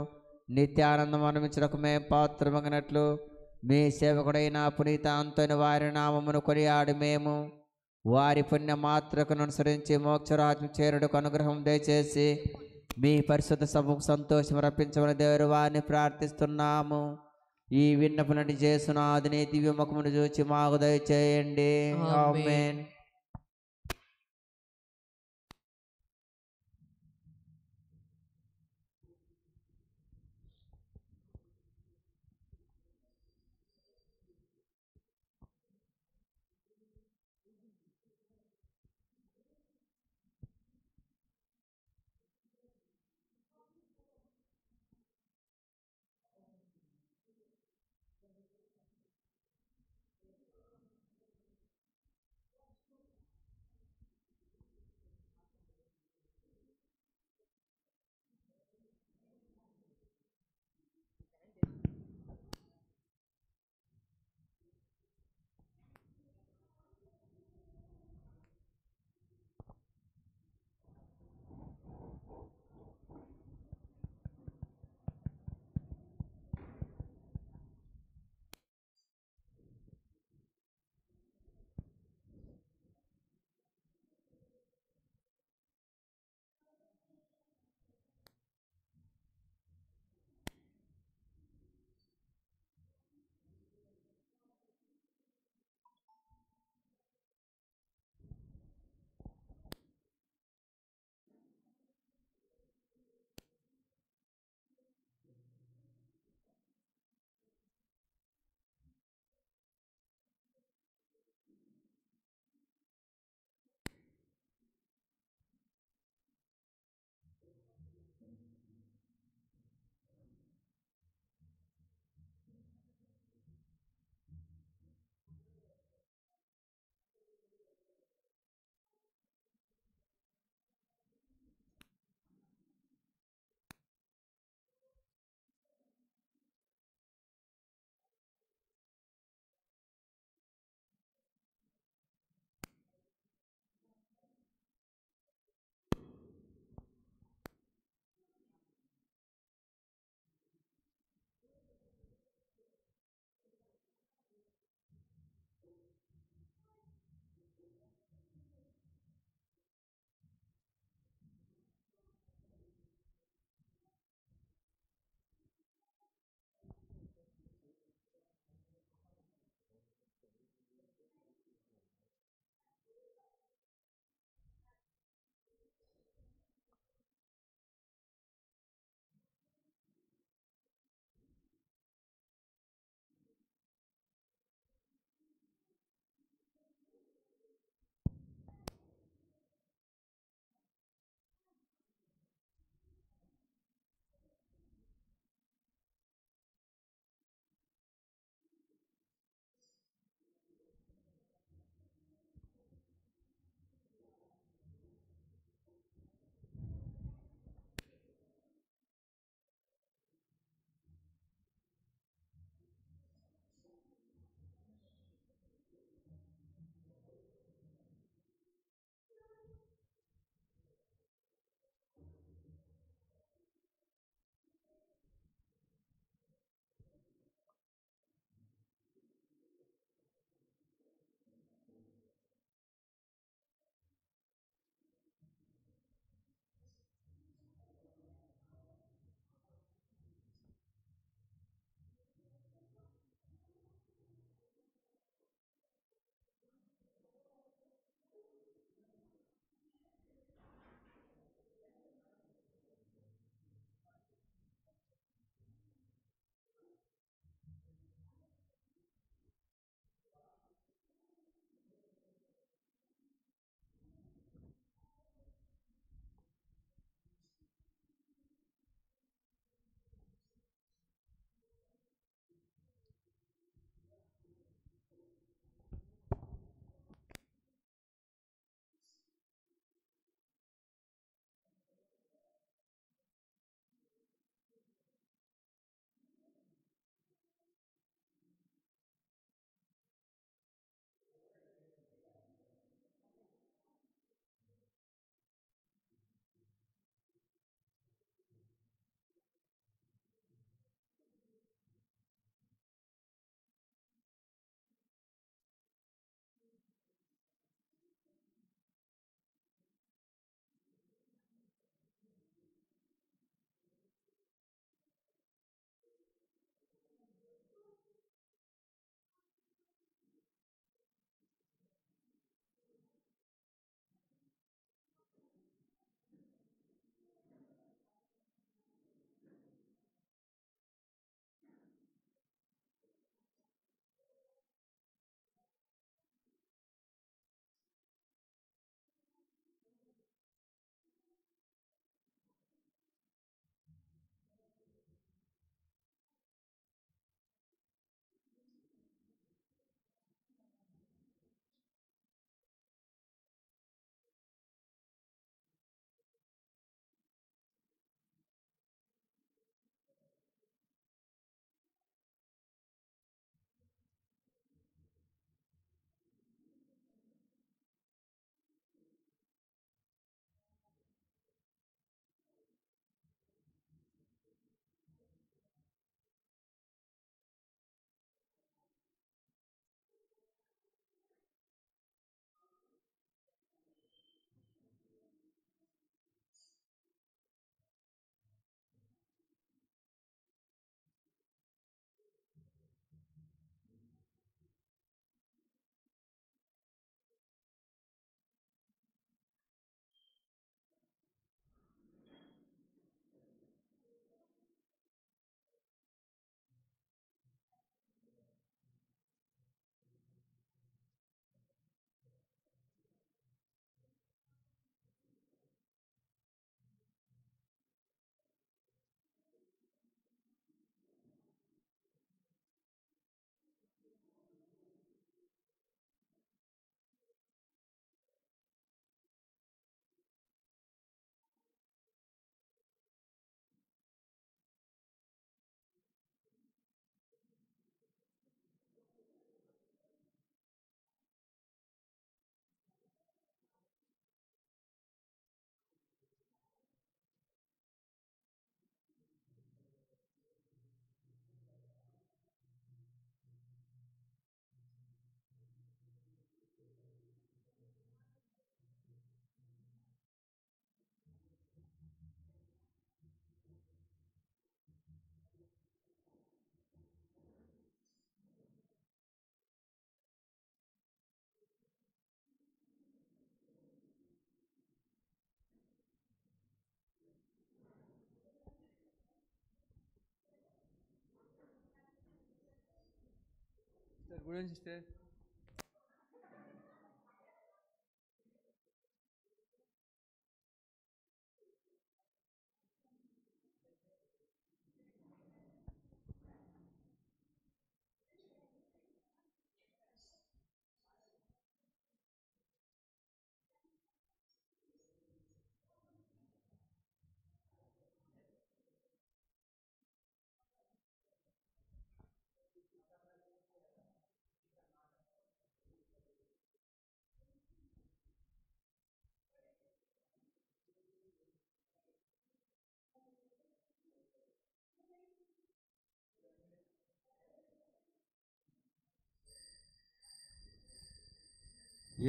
నిత్యానందం అనుమించడానికి మేము పాత్రమగినట్లు మీ సేవకుడైన పునీత అంతోని వారి నామమును కొనియాడి మేము వారి పుణ్య మాత్రకును అనుసరించి మోక్షరాజ్యం చేరుటకు అనుగ్రహం దయచేసి మీ పరిశుద్ధ సభకు సంతోషం రప్పించమని దేవుని వారిని ప్రార్థిస్తున్నాము. ఈ విన్నపనటి చేసునాథుని దివ్య ముఖమును చూచి మాకు దయచేయండి. ఆమేన్.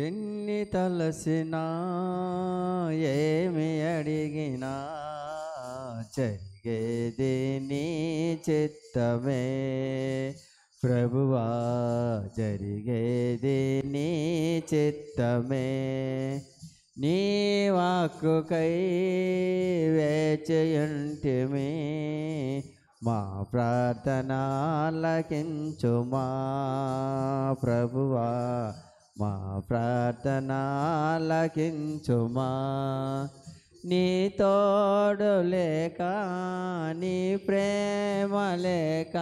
ఎన్ని తలసినా ఏమి అడిగినా జరిగేది నీ చిత్తమే ప్రభువా, జరిగేది నీ చిత్తమే. నీ వాక్కుకై వేచియుంటిమి, మా ప్రార్థన ఆలకించుమా ప్రభువా, మా ప్రార్థన ఆలకించుమా. నీ తోడు లేక, నీ ప్రేమ లేక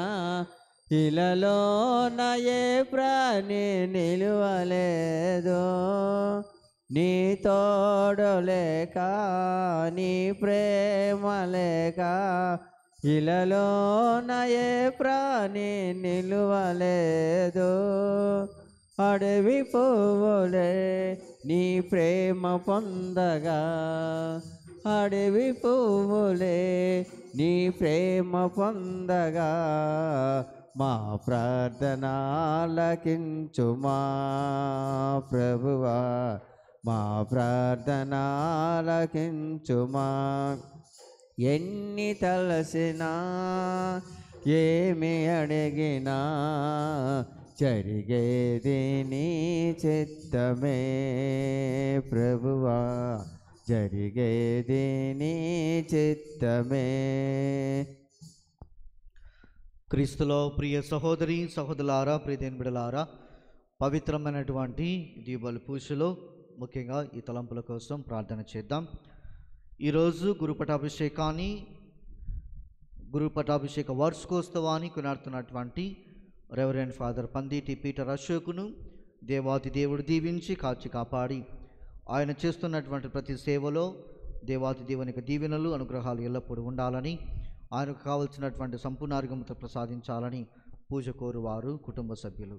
ఇలలోన ఏ ప్రాణి నిలువలేదు. నీ తోడు లేక, నీ ప్రేమ లేక ఇలలోన ఏ ప్రాణి నిలువలేదు. అడవి పువ్వులే నీ ప్రేమ పొందగా, అడవి పువ్వులే నీ ప్రేమ పొందగా, మా ప్రార్థన ఆలకించుమా ప్రభువా, మా ప్రార్థన ఆలకించుమా. ఎన్ని తలసినా ఏమి అడిగినా జరిగేది నీ చిత్తమే ప్రభువా, జరిగేది నీ చిత్తమే. క్రీస్తులో ప్రియ సహోదరి సహోదరులారా, ప్రియదేని బిడలారా, పవిత్రమైనటువంటి దీపావళి పూజలో ముఖ్యంగా ఈ తలంపుల కోసం ప్రార్థన చేద్దాం. ఈరోజు గురుపటాభిషేక వార్షికోత్సవాన్ని కొనాడుతున్నటువంటి రెవరెండ్ ఫాదర్ పందిటి పీటర్ అశోకును దేవాతి దేవుడు దీవించి కాచి కాపాడి ఆయన చేస్తున్నటువంటి ప్రతి సేవలో దేవాతి దేవునికి దీవెనలు అనుగ్రహాలు ఎల్లప్పుడూ ఉండాలని, ఆయనకు కావలసినటువంటి సంపూర్ణ ఆరోగ్యముతో ప్రసాదించాలని పూజ కోరువారు కుటుంబ సభ్యులు.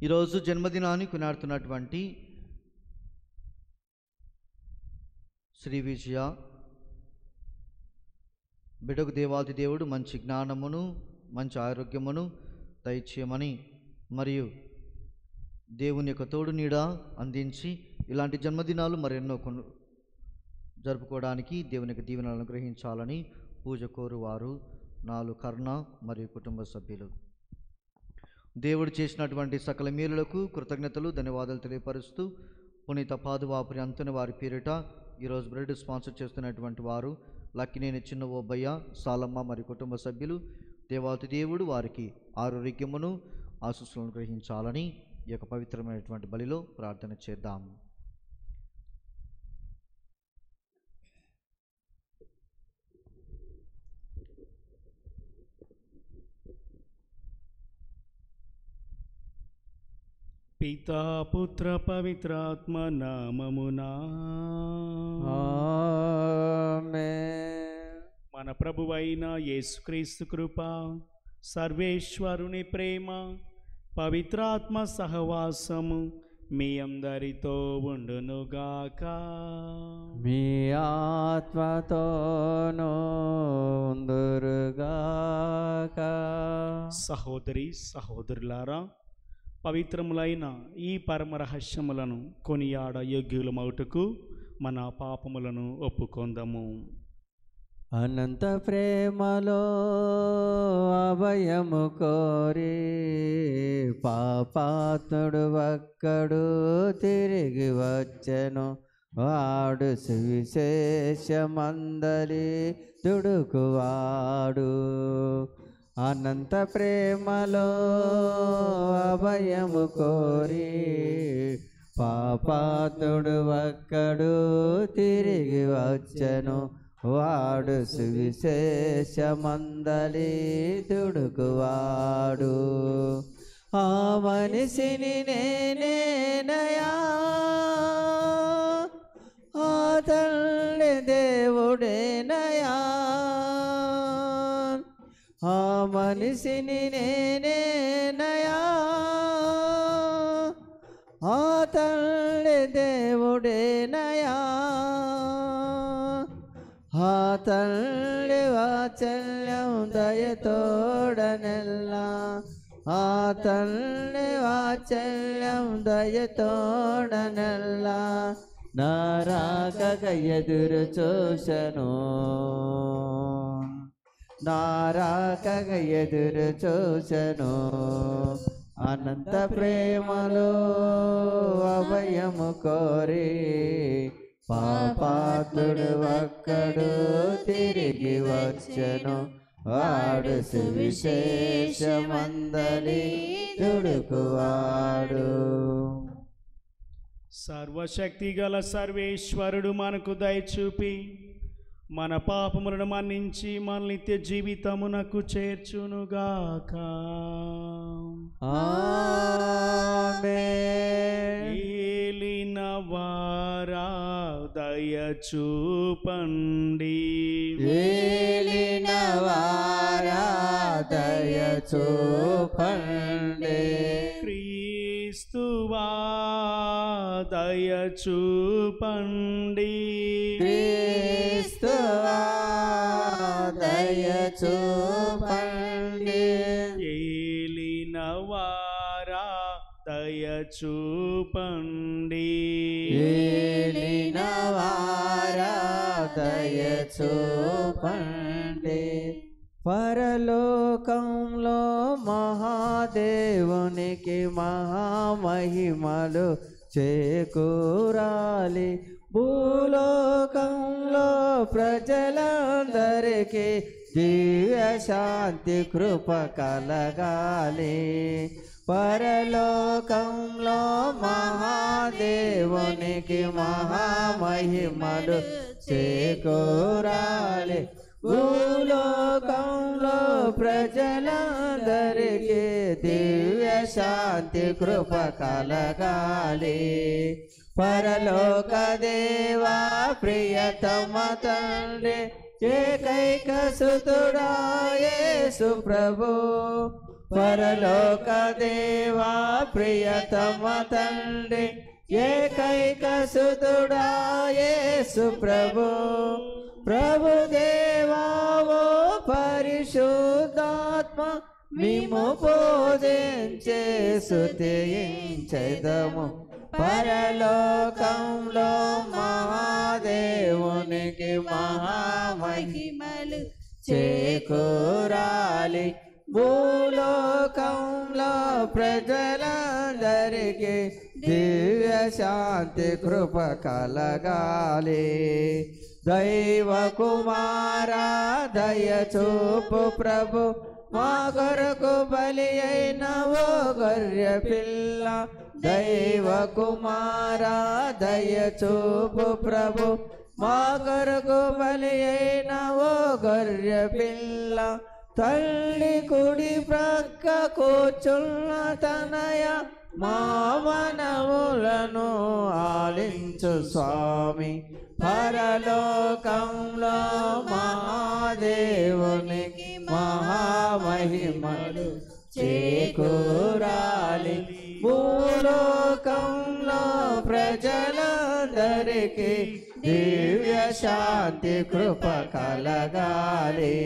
ఈరోజు జన్మదినాన్ని కొనాడుతున్నటువంటి శ్రీ విజయ బిడకు దేవాది దేవుడు మంచి జ్ఞానమును మంచి ఆరోగ్యమును దయచేయమని, మరియు దేవుని యొక్క తోడు నీడ అందించి ఇలాంటి జన్మదినాలు మరెన్నో జరుపుకోవడానికి దేవుని యొక్క దీవెనలను అనుగ్రహించాలని పూజ కోరువారు నాలు కర్ణ మరియు కుటుంబ సభ్యులు. దేవుడు చేసినటువంటి సకల మేలులకు కృతజ్ఞతలు ధన్యవాదాలు తెలియపరుస్తూ పునీత పాదువాపురి అంతుని వారి పేరిట ఈరోజు బ్రెడ్ స్పాన్సర్ చేస్తున్నటువంటి వారు లక్కినేని చిన్న ఓబయ్య, సాలమ్మ మరియు కుటుంబ సభ్యులు దేవాతి దేవుడు వారికి ఆరోగ్యమును ఆశీస్సులను గ్రహించాలని ఈ యొక్క పవిత్రమైనటువంటి బలిలో ప్రార్థన చేద్దాం. పితా పుత్ర పవిత్రాత్మ నామమునా ఆమేన్. మన ప్రభువైన యేసుక్రీస్తు కృప, సర్వేశ్వరుని ప్రేమ, పవిత్రాత్మ సహవాసము మీ అందరితో ఉండునుగాక. మీ ఆత్మతోనూ ఉందురుగాక. సహోదరి సహోదరులారా, పవిత్రములైన ఈ పరమ రహస్యములను కొనియాడ యోగ్యులమౌటకు మన పాపములను ఒప్పుకొందము. అనంత ప్రేమలో అభయము కోరి పాపాత్ముడు ఒక్కడు తిరిగి వచ్చెను. వాడు సువిశేషమందలి దుడుకువాడు, అనంత ప్రేమలో అభయము కోరి పాపాతుడు ఒక్కడు తిరిగి వచ్చెను. వాడు సువిశేషమందలి దుడుకువాడు. ఆ మనిషిని నేనేనయా, ఆ తల్లి దేవుడేనయా. ఆ మనిషిని నేనేనయా, ఆ తల్లి దేవుడేనయా. ఆ తల్లి వాత్సల్యం దయతోడనెల్లా, ఆ తల్లి వాత్సల్యం దయతోడనెల్లా. నా రాకక ఎదురు చూసెను, నా రాకక ఎదురు చూసెను. అనంత ప్రేమలో అభయము కోరి పాపాత్ముడు ఒక్కడు తిరిగి వచ్చెను. వాడు సువిశేషమందలి దుడుకువాడు. సర్వశక్తి గల సర్వేశ్వరుడు మనకు దయచూపి మన పాపములను మన్నించి మన నిత్య జీవితమునకు చేర్చునుగాక. ఆమేన్. ఏలిన వారా దయచూపండి, ఏలిన వారా దయచూపండి. క్రీస్తువా దయచూపండి, క్రీస్తువా దయచూపండి. ఏలిన వారా దయచూపండి, ఏలిన వారా దయచూపండి. పరలోకంలో మహాదేవునికి మహామహిమలు చేకూరాలి. భూలోకంలో ప్రజలందరికీ దివ్య శాంతి కృప కలగాలి. పరలోకంలో మహాదేవునికి మహామహిమలు చేకూరాలి. భూలోకంలో ప్రజలందరికీ దివ్య శాంతి కృప కలగాలి. పరలోక దేవా ప్రియతమ తండ్రి, ఏకైక సుతుడా యేసు ప్రభు. పరలోక దేవా ప్రియతమ తండ్రి, ఏకైక సుతుడా యేసు ప్రభు. ప్రభుదేవా ఓ పరిశుద్ధాత్మ, మిమ్ము పూజించే స్తుతించెదము. పరలోకంలో మహాదేవునికి మహామహిమలు చేకూరాలి. భూలోకంలో ప్రజలందరికీ దివ్య శాంతి కృప కలగాలి. దైవ కుమారా దయచూపు ప్రభు, మా కొరకు బలి అయిన ఓ గొర్రె పిల్ల. దైవ కుమారా దయచూపు ప్రభు, మా కొరకు బలి అయిన ఓ గొర్రె పిల్ల. తల్లి కుడి ప్రక్క కూర్చున్న తనయ, మా మనములను ఆలించు స్వామి. పరలోకంలో మహాదేవునికి మహామహిమలు చేకూరాలి. భూలోకంలో ప్రజలందరికీ దివ్య శాంతి కృప కలగాలి.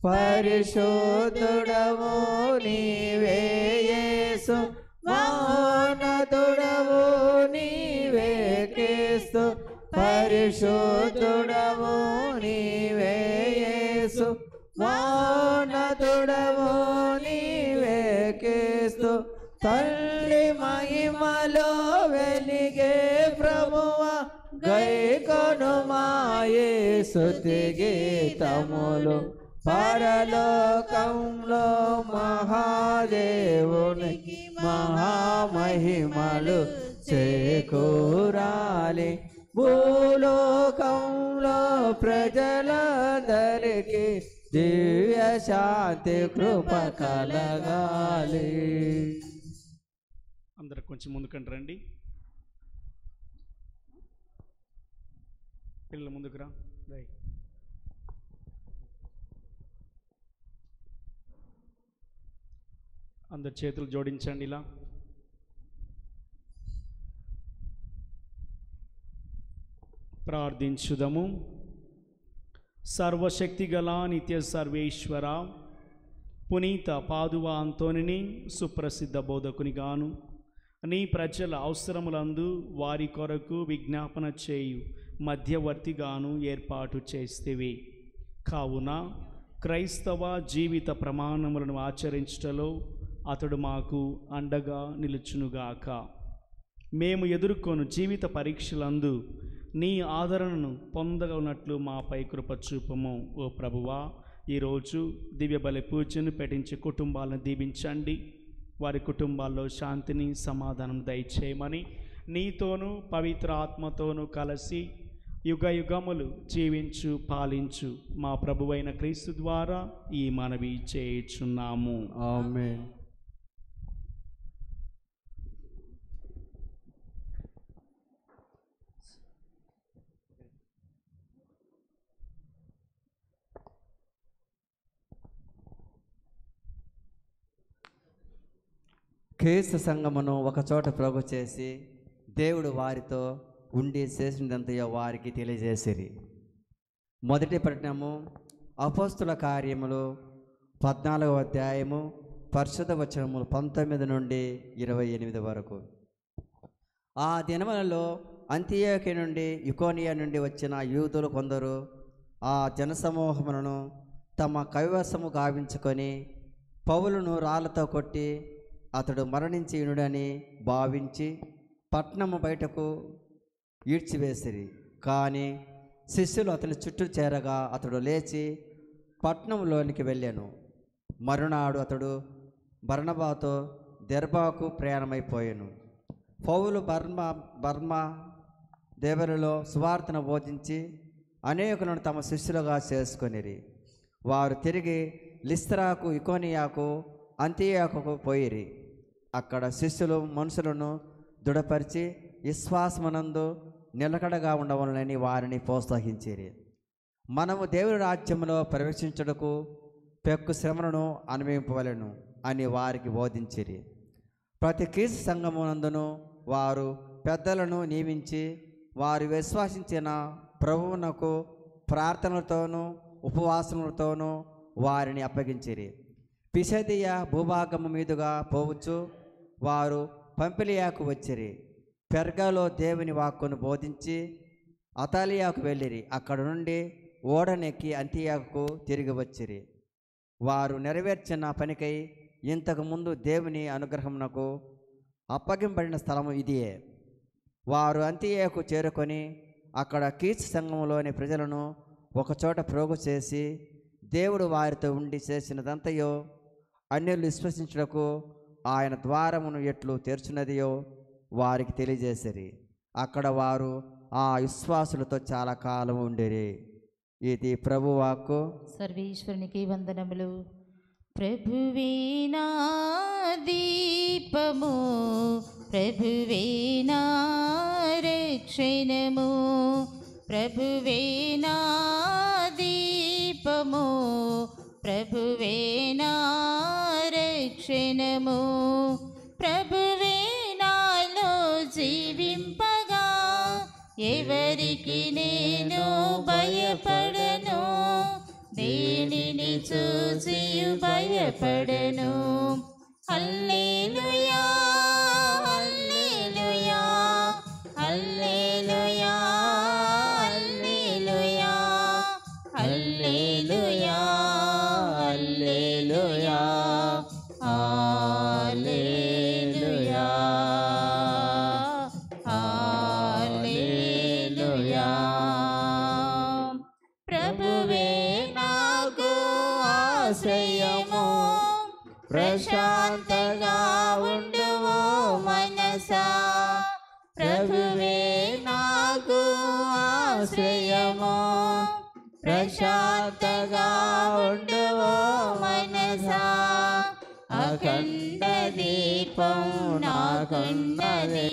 పరిశుద్ధుడవు నీవే యేసు, మహోన్నతుడవు నీవే క్రీస్తు. పరిశుద్ధుడవు నీవే యేసు, మహోన్నతుడవు నీవే క్రీస్తు. తల్లి మహిమలో వెలిగే ప్రభువా, గైకొను మా యేసు గీతములు. పరలోకంలో మహాదేవునికి మహామహిమలు చేకూరాలి. భూలోకంలో ప్రజలందరికీ దివ్య శాంతి కృప కలగాలి. అందరు కొంచెం ముందుకండి రండి. పిల్లలు ముందుకు రా. అందరు చేతులు జోడించండి. ఇలా ప్రార్థించుదము. సర్వశక్తి గల నిత్య సర్వేశ్వర, పునీత పాదువ అంతోనిని సుప్రసిద్ధ బోధకునిగాను, నీ ప్రజల అవసరములందు వారి కొరకు విజ్ఞాపన చేయు మధ్యవర్తిగాను ఏర్పాటు చేస్తేవి. కావున క్రైస్తవ జీవిత ప్రమాణములను ఆచరించటలో అతడు మాకు అండగా నిలుచునుగాక. మేము ఎదుర్కొను జీవిత పరీక్షలందు నీ ఆదరణను పొందగలనట్లు మాపై కృప చూపము. ఓ ప్రభువా, ఈరోజు దివ్య బలి పూజను పెట్టించే కుటుంబాలను దీవించండి. వారి కుటుంబాల్లో శాంతిని సమాధానం దయచేయమని నీతోనూ పవిత్ర ఆత్మతోనూ కలిసి యుగ యుగములు జీవించు పాలించు మా ప్రభువైన క్రీస్తు ద్వారా ఈ మనవి చేయుచున్నాము. ఆమేన్. క్రీస్తు సంఘమును ఒకచోట ప్రోగు చేసి దేవుడు వారితో ఉండి చేసినదంతయో వారికి తెలియజేసిరి. మొదటి పట్టణము అపోస్తుల కార్యములు 14వ అధ్యాయము పరిశుద్ధ వచనములు 19 నుండి 28 వరకు. ఆ దినములలో అంతియోకియ నుండి ఇకోనియా నుండి వచ్చిన యూదులు కొందరు ఆ జనసమూహములను తమ కైవసము గావించుకొని పౌలును రాళ్లతో కొట్టి అతడు మరణించియుడని భావించి పట్నము బయటకు ఈడ్చివేసిరి. కానీ శిష్యులు అతని చుట్టూ చేరగా అతడు లేచి పట్నంలోనికి వెళ్ళాను. మరునాడు అతడు బర్నబాతో దెర్బాకు ప్రయాణమైపోయాను. పౌలు బర్మా దేవరిలో సువార్తను బోధించి అనేకులను తమ శిష్యులుగా చేసుకొనిరి. వారు తిరిగి లిస్త్రాకు, ఇకోనియాకు, అంతియోకుకు పోయిరి. అక్కడ శిష్యులు మనుషులను దృఢపరిచి విశ్వాసమునందు నిలకడగా ఉండవలనని వారిని ప్రోత్సహించిరి. మనము దేవుని రాజ్యంలో ప్రవేశించుటకు పెక్కు శ్రమలను అనుభవింపవలెను అని వారికి బోధించిరి. ప్రతి క్రీస్తు సంఘమునందును వారు పెద్దలను నియమించి వారు విశ్వసించిన ప్రభువునకు ప్రార్థనలతోనూ ఉపవాసములతోనూ వారిని అప్పగించిరి. పిసదియ భూభాగము మీదుగా పోవచ్చు వారు పంపిలియాకు వచ్చిరి. పెర్గాలో దేవుని వాక్కును బోధించి అతాలియాకు వెళ్ళిరి. అక్కడ నుండి ఓడనెక్కి అంతియాకు తిరిగి వచ్చిరి. వారు నెరవేర్చిన పనికై ఇంతకుముందు దేవుని అనుగ్రహమునకు అప్పగింపబడిన స్థలము ఇదియే. వారు అంతియాకు చేరుకొని అక్కడ క్రీస్తు సంఘములోని ప్రజలను ఒకచోట ప్రోగు చేసి దేవుడు వారితో ఉండి చేసినదంతయో అన్యులు విశ్వసించుటకు ఆయన ద్వారమును ఎట్లు తెరుచున్నదియో వారికి తెలియజేసిరి. అక్కడ వారు ఆ విశ్వాసులతో చాలా కాలం ఉండిరి. ఇది ప్రభువాక్కు. సర్వేశ్వరునికి వందనములు. ప్రభువే నా దీపము, ప్రభువే నా రక్షణము, ప్రభువే నా దీపము, ప్రభువే నా రక్షణము, ప్రభువే నాలో జీవింపగా ఎవరికి నేను భయపడను, దేనిని చూసి భయపడను. హల్లెలూయా హల్లెలూయా హల్లెలూయా హల్లెలూయా హల్లెలూయా హల్లెలూయా హల్లెలూయా హల్లెలూయా. ప్రభువే నాకు ప్రశాంతంగా ఉండువు మనసా, ప్రభువే నాకు ఆశ్రయము. ప్రశాంతంగా ఉండువు మనసా, అఖండ దీపం నాకున్నది,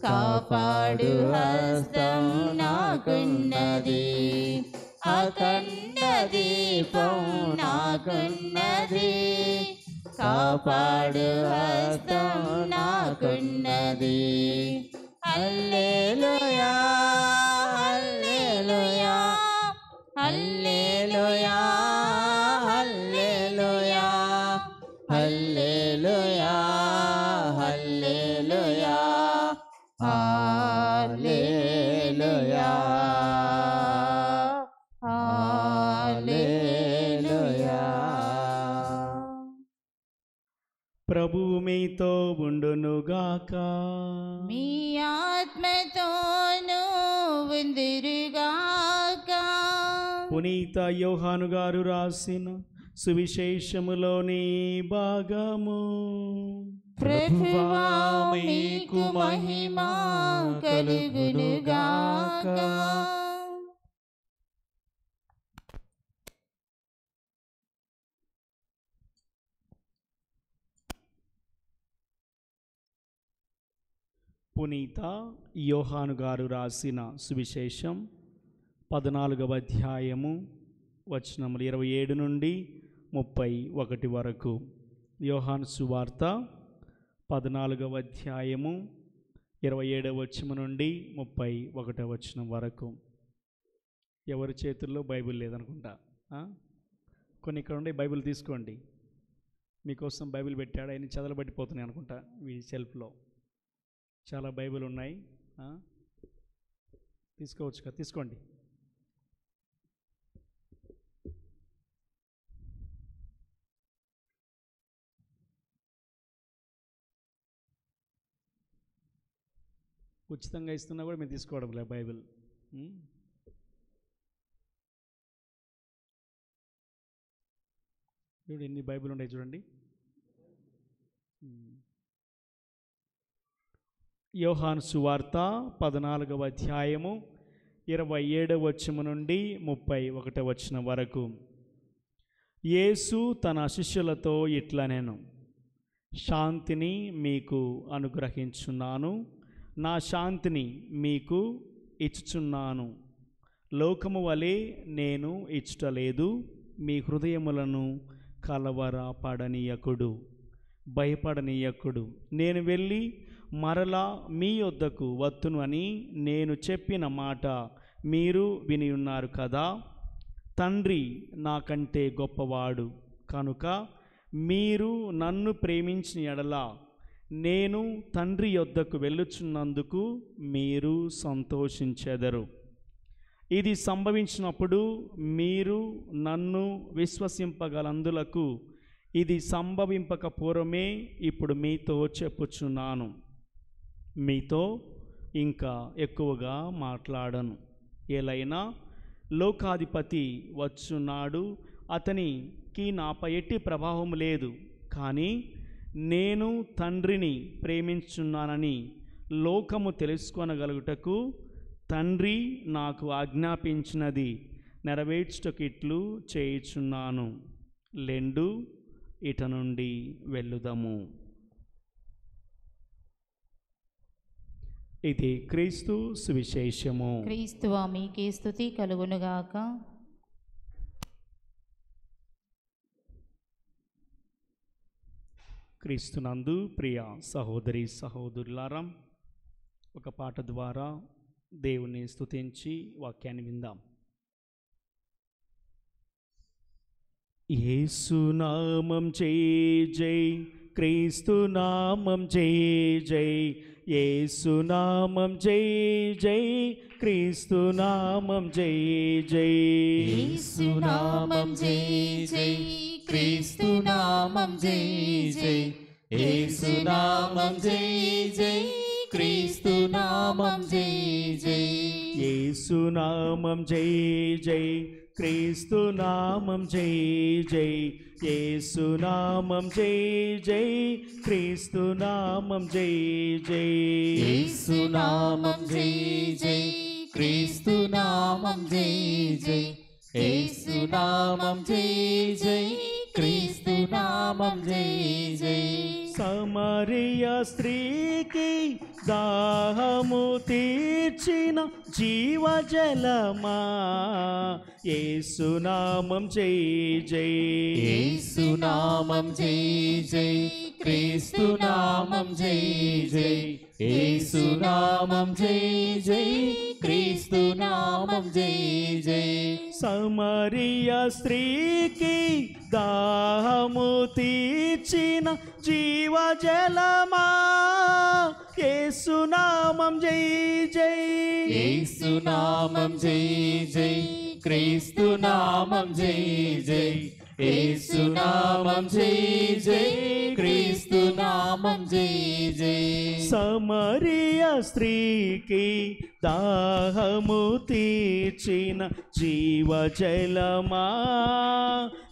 కాపాడు హస్తం నాకున్నది. అఖండ దీపం నాకున్నది, కాపాడు హస్తం నాకున్నది. హల్లెలూయా హల్లెలూయా హల్లెలూయా హల్లెలూయా హల్లెలూయా హల్లెలూయా హల్లెలూయా హల్లెలూయా. ప్రభువు మీతో ఉండునుగాక. మీ ఆత్మతోనూ ఉందురుగాక. పునీత యోహాను గారు రాసిన సువిశేషములోని భాగము. ప్రభువా మీకు మహిమ కలుగునుగాక. పునీత యోహాను గారు రాసిన సువిశేషం 14వ అధ్యాయము వచనములు 27 నుండి 31 వరకు. యోహాను సువార్త 14వ అధ్యాయము 27వ వచనం నుండి 31వ వచనం వరకు. ఎవరి చేతుల్లో బైబిల్ లేదనుకుంటా. కొన్ని ఇక్కడ ఉండే బైబిల్ తీసుకోండి. మీకోసం బైబిల్ పెట్టాడు, ఆయన చదలబట్టిపోతున్నాయి అనుకుంటా. ఈ సెల్ఫ్లో చాలా బైబిల్ ఉన్నాయి. తీసుకోవచ్చు కదా, తీసుకోండి. ఉచితంగా ఇస్తున్నా కూడా మీరు తీసుకోవడం లే బైబిల్. చూడండి ఎన్ని బైబిల్ ఉన్నాయి చూడండి. యోహాను సువార్త 14వ అధ్యాయము 27వ వచనం నుండి 31వ వచనం వరకు. యేసు తన శిష్యులతో ఇట్లనెను, శాంతిని మీకు అనుగ్రహించున్నాను, నా శాంతిని మీకు ఇచ్చుచున్నాను. లోకము వలె నేను ఇచ్చుటలేదు. మీ హృదయములను కలవరపడనీయకుడు, భయపడనీయకుడు. నేను వెళ్ళి మరలా మీ యొద్దకు వత్తును అని నేను చెప్పిన మాట మీరు విని ఉన్నారు కదా. తండ్రి నాకంటే గొప్పవాడు కనుక మీరు నన్ను ప్రేమించిన ఎడల నేను తండ్రి యొద్దకు వెళ్ళుచున్నందుకు మీరు సంతోషించెదరు. ఇది సంభవించినప్పుడు మీరు నన్ను విశ్వసింపగలందులకు ఇది సంభవింపక పూర్వమే ఇప్పుడు మీతో చెప్పుచున్నాను. మీతో ఇంకా ఎక్కువగా మాట్లాడను. ఏలైనా లోకాధిపతి వచ్చున్నాడు, అతనికి నాపై ఎట్టి ప్రభావం లేదు. కానీ నేను తండ్రిని ప్రేమించున్నానని లోకము తెలుసుకొనగలుగుటకు తండ్రి నాకు ఆజ్ఞాపించినది నెరవేర్చుటకు ఇట్లు చేయుచున్నాను. లెండు, ఇట నుండి వెళ్ళుదము. ఇది క్రీస్తు సువిశేషము. క్రీస్తువా మీకే స్తుతి కలుగునుగాక. క్రీస్తునందు ప్రియ సహోదరి సహోదరులారా, ఒక పాట ద్వారా దేవుని స్తుతించి వాక్యాన్ని విందాం. యేసునామం జై జై, క్రీస్తునామం జై జై, యేసునామం జై జై, క్రీస్తునామం జై జై. యేసునామం జై జై, క్రీస్తునామం జై జై, యేసునామం జై జై, క్రీస్తునామం జై జై. యేసునామం జై జై, క్రీస్తు నామం జై జై యేసు నామం జై జై క్రీస్తు నామం జై జై యేసు నామం జై జై క్రీస్తు నామం జై జై యేసు నామం జై జై క్రీస్తు నామం జై జై సమరయ స్త్రీకి దాహము తీర్చిన జీవజలమా యేసు నామం జై జై యేసు నామం జై జై క్రీస్తు నామం జై జై యేసు నామం జై జై క్రీస్తు నామం జై జై సమరయ స్త్రీకి దాహము తీర్చిన జీవజలమా యేసు నామం జై జై యేసు నామం జై జై క్రీస్తు నామం జై జై యేసు నామం జై జై క్రీస్తు నామం జై జై సమరయ స్త్రీకి దాహము తీర్చిన జీవజలమా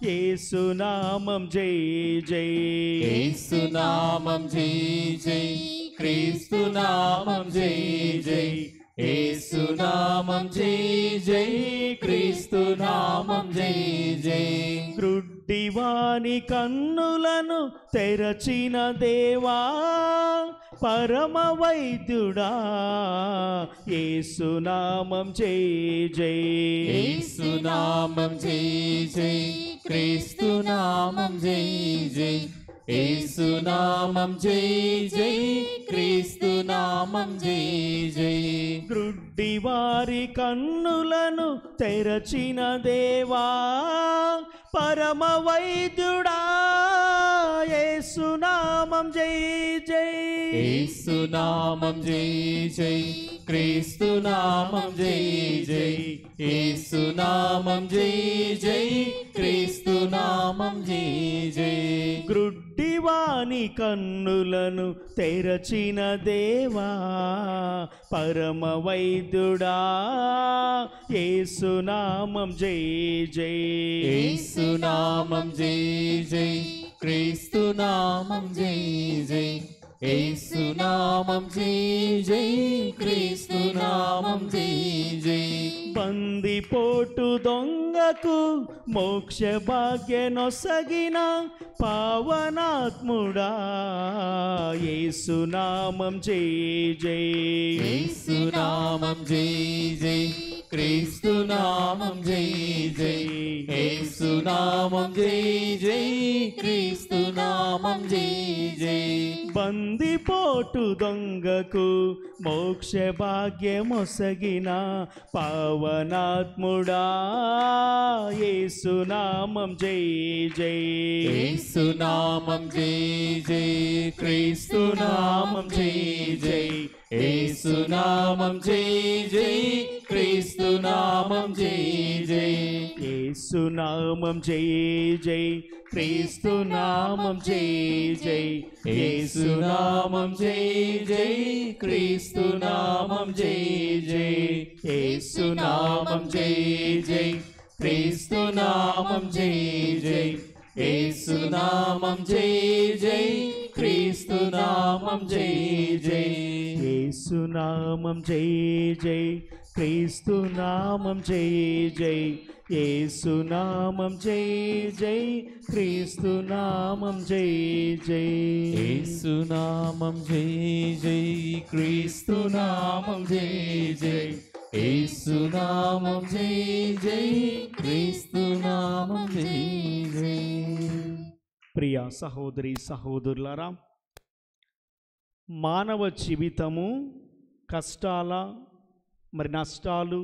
యేసు నామం జై జై యేసు నామం జై జై క్రీస్తు నామం జై జై యేసు నామం జై జై క్రీస్తు నామం జై జై గ్రుడ్డివాని కన్నులను తెరచిన దేవా పరమ వైద్యుడా యేసు నామం జై జై యేసు నామం జై జై క్రీస్తు నామం జై జై యేసు నామం జై జై క్రీస్తు నామం జై జై గ్రుడ్డివారి కన్నులను తెరచిన దేవా పరమ వైద్యుడా యేసు నామం జై జై యేసు నామం జై జై క్రీస్తు నామం జై జై యేసు నామం జై జై క్రీస్తు నామం జై జై గ్రుడ్డివాని కన్నులను తెరచిన దేవా పరమ వైద్యుడా యేసు నామం జై జై యేసు నామం జై జై క్రీస్తు నామం జై జై యేసు నామం జై జై క్రీస్తు నామం జై జై బందిపోటు దొంగకు మోక్ష భాగ్యనొసగిన పావనాత్ముడా యేసు నామం జై జై యేసు నామం జై జై క్రీస్తు నామం జై జై యేసు నామం జై జై క్రీస్తు నామం జై జై బందిపోటు దొంగకు మోక్ష భాగ్యమొసగిన పావనాత్ముడా యేసు నామం జై జై యేసు నామం జై జై క్రీస్తు నామం జై జై యేసు నామం జై జై క్రీస్తు నామం జై జై యేసు నామం జై జై క్రీస్తు నామం జై జై యేసు నామం జై జై క్రీస్తు నామం జై జై యేసు నామం జై జై క్రీస్తు నామం జై జై యేసు నామం జై జై క్రీస్తు నామం జై జై యేసు నామం జై జై క్రీస్తు నామం జై జై యేసు నామం జై జై క్రీస్తు నామం జై జై యేసు నామం జై జై క్రీస్తు నామం జై జై యేసు నామం జై జై క్రీస్తు నామం జై జై ప్రియ సహోదరి సహోదరులారా, మానవ జీవితము కష్టాల మరి నష్టాలు,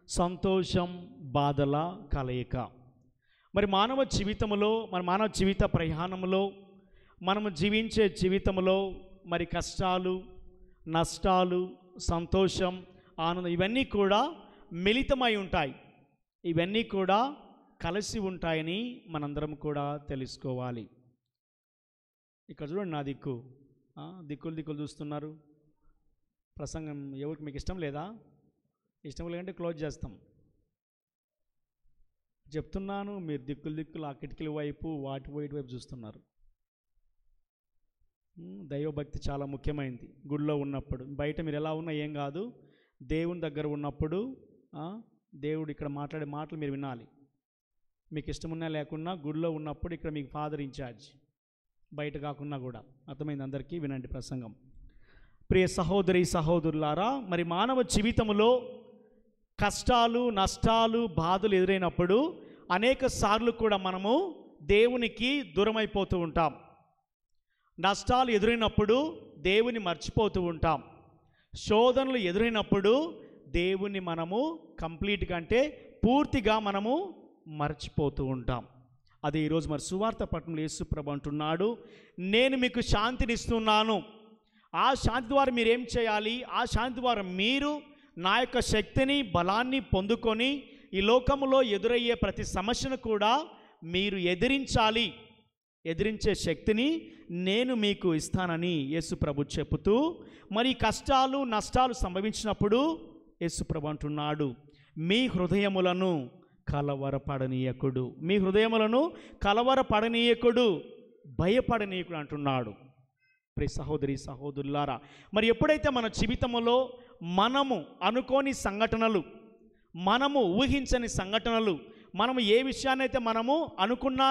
సంతోషం, బాధల కలయిక. మరి మానవ జీవితంలో, మన మానవ జీవిత ప్రయాణంలో, మనము జీవించే జీవితంలో మరి కష్టాలు, నష్టాలు, సంతోషం, ఆనందం ఇవన్నీ కూడా మిళితమై ఉంటాయి. ఇవన్నీ కూడా కలిసి ఉంటాయని మనందరం కూడా తెలుసుకోవాలి. ఇక్కడ చూడండి, నా దిక్కులు చూస్తున్నారు. ప్రసంగం ఎవరికి మీకు ఇష్టం లేదా? ఇష్టం లేదంటే క్లోజ్ చేస్తాం. చెప్తున్నాను, మీరు దిక్కులు ఆ కిటికీల వైపు వాటి వైపు చూస్తున్నారు. దైవభక్తి చాలా ముఖ్యమైనది. గుడిలో ఉన్నప్పుడు, బయట మీరు ఎలా ఉన్నా ఏం కాదు, దేవుని దగ్గర ఉన్నప్పుడు దేవుడు ఇక్కడ మాట్లాడే మాటలు మీరు వినాలి. మీకు ఇష్టమున్నా లేకున్నా గుడిలో ఉన్నప్పుడు ఇక్కడ మీకు ఫాదర్ ఇన్ఛార్జ్, బయట కాకున్నా కూడా. అర్థమైంది అందరికీ? వినండి ప్రసంగం. ప్రియ సహోదరి సహోదరులారా, మరి మానవ జీవితంలో కష్టాలు, నష్టాలు, బాధలు ఎదురైనప్పుడు అనేక సార్లు కూడా మనము దేవునికి దూరం అయిపోతూ ఉంటాం. నష్టాలు ఎదురైనప్పుడు దేవుని మర్చిపోతూ ఉంటాం. శోధనలు ఎదురైనప్పుడు దేవుని మనము కంప్లీట్గా అంటే పూర్తిగా మనము మర్చిపోతూ ఉంటాం. అదే ఈరోజు మరి సువార్త పట్టణంలో యేసు ప్రభు అంటున్నాడు, నేను మీకు శాంతినిస్తున్నాను. ఆ శాంతి ద్వారా మీరేం చేయాలి? ఆ శాంతి ద్వారా మీరు నా యొక్క శక్తిని, బలాన్ని పొందుకొని ఈ లోకంలో ఎదురయ్యే ప్రతి సమస్యను కూడా మీరు ఎదిరించాలి. ఎదిరించే శక్తిని నేను మీకు ఇస్తానని యేసు ప్రభు చెబుతూ, మరి కష్టాలు, నష్టాలు సంభవించినప్పుడు యేసు ప్రభు అంటున్నాడు, మీ హృదయములను కలవరపడనీయకుడు, మీ హృదయములను కలవరపడనీయకుడు, భయపడనీయకుడు అంటున్నాడు. ప్రియ సహోదరి సహోదరులారా, మరి ఎప్పుడైతే మన జీవితంలో మనము అనుకోని సంఘటనలు, మనము ఊహించని సంఘటనలు, మనము ఏ విషయాన్నైతే మనము అనుకున్నా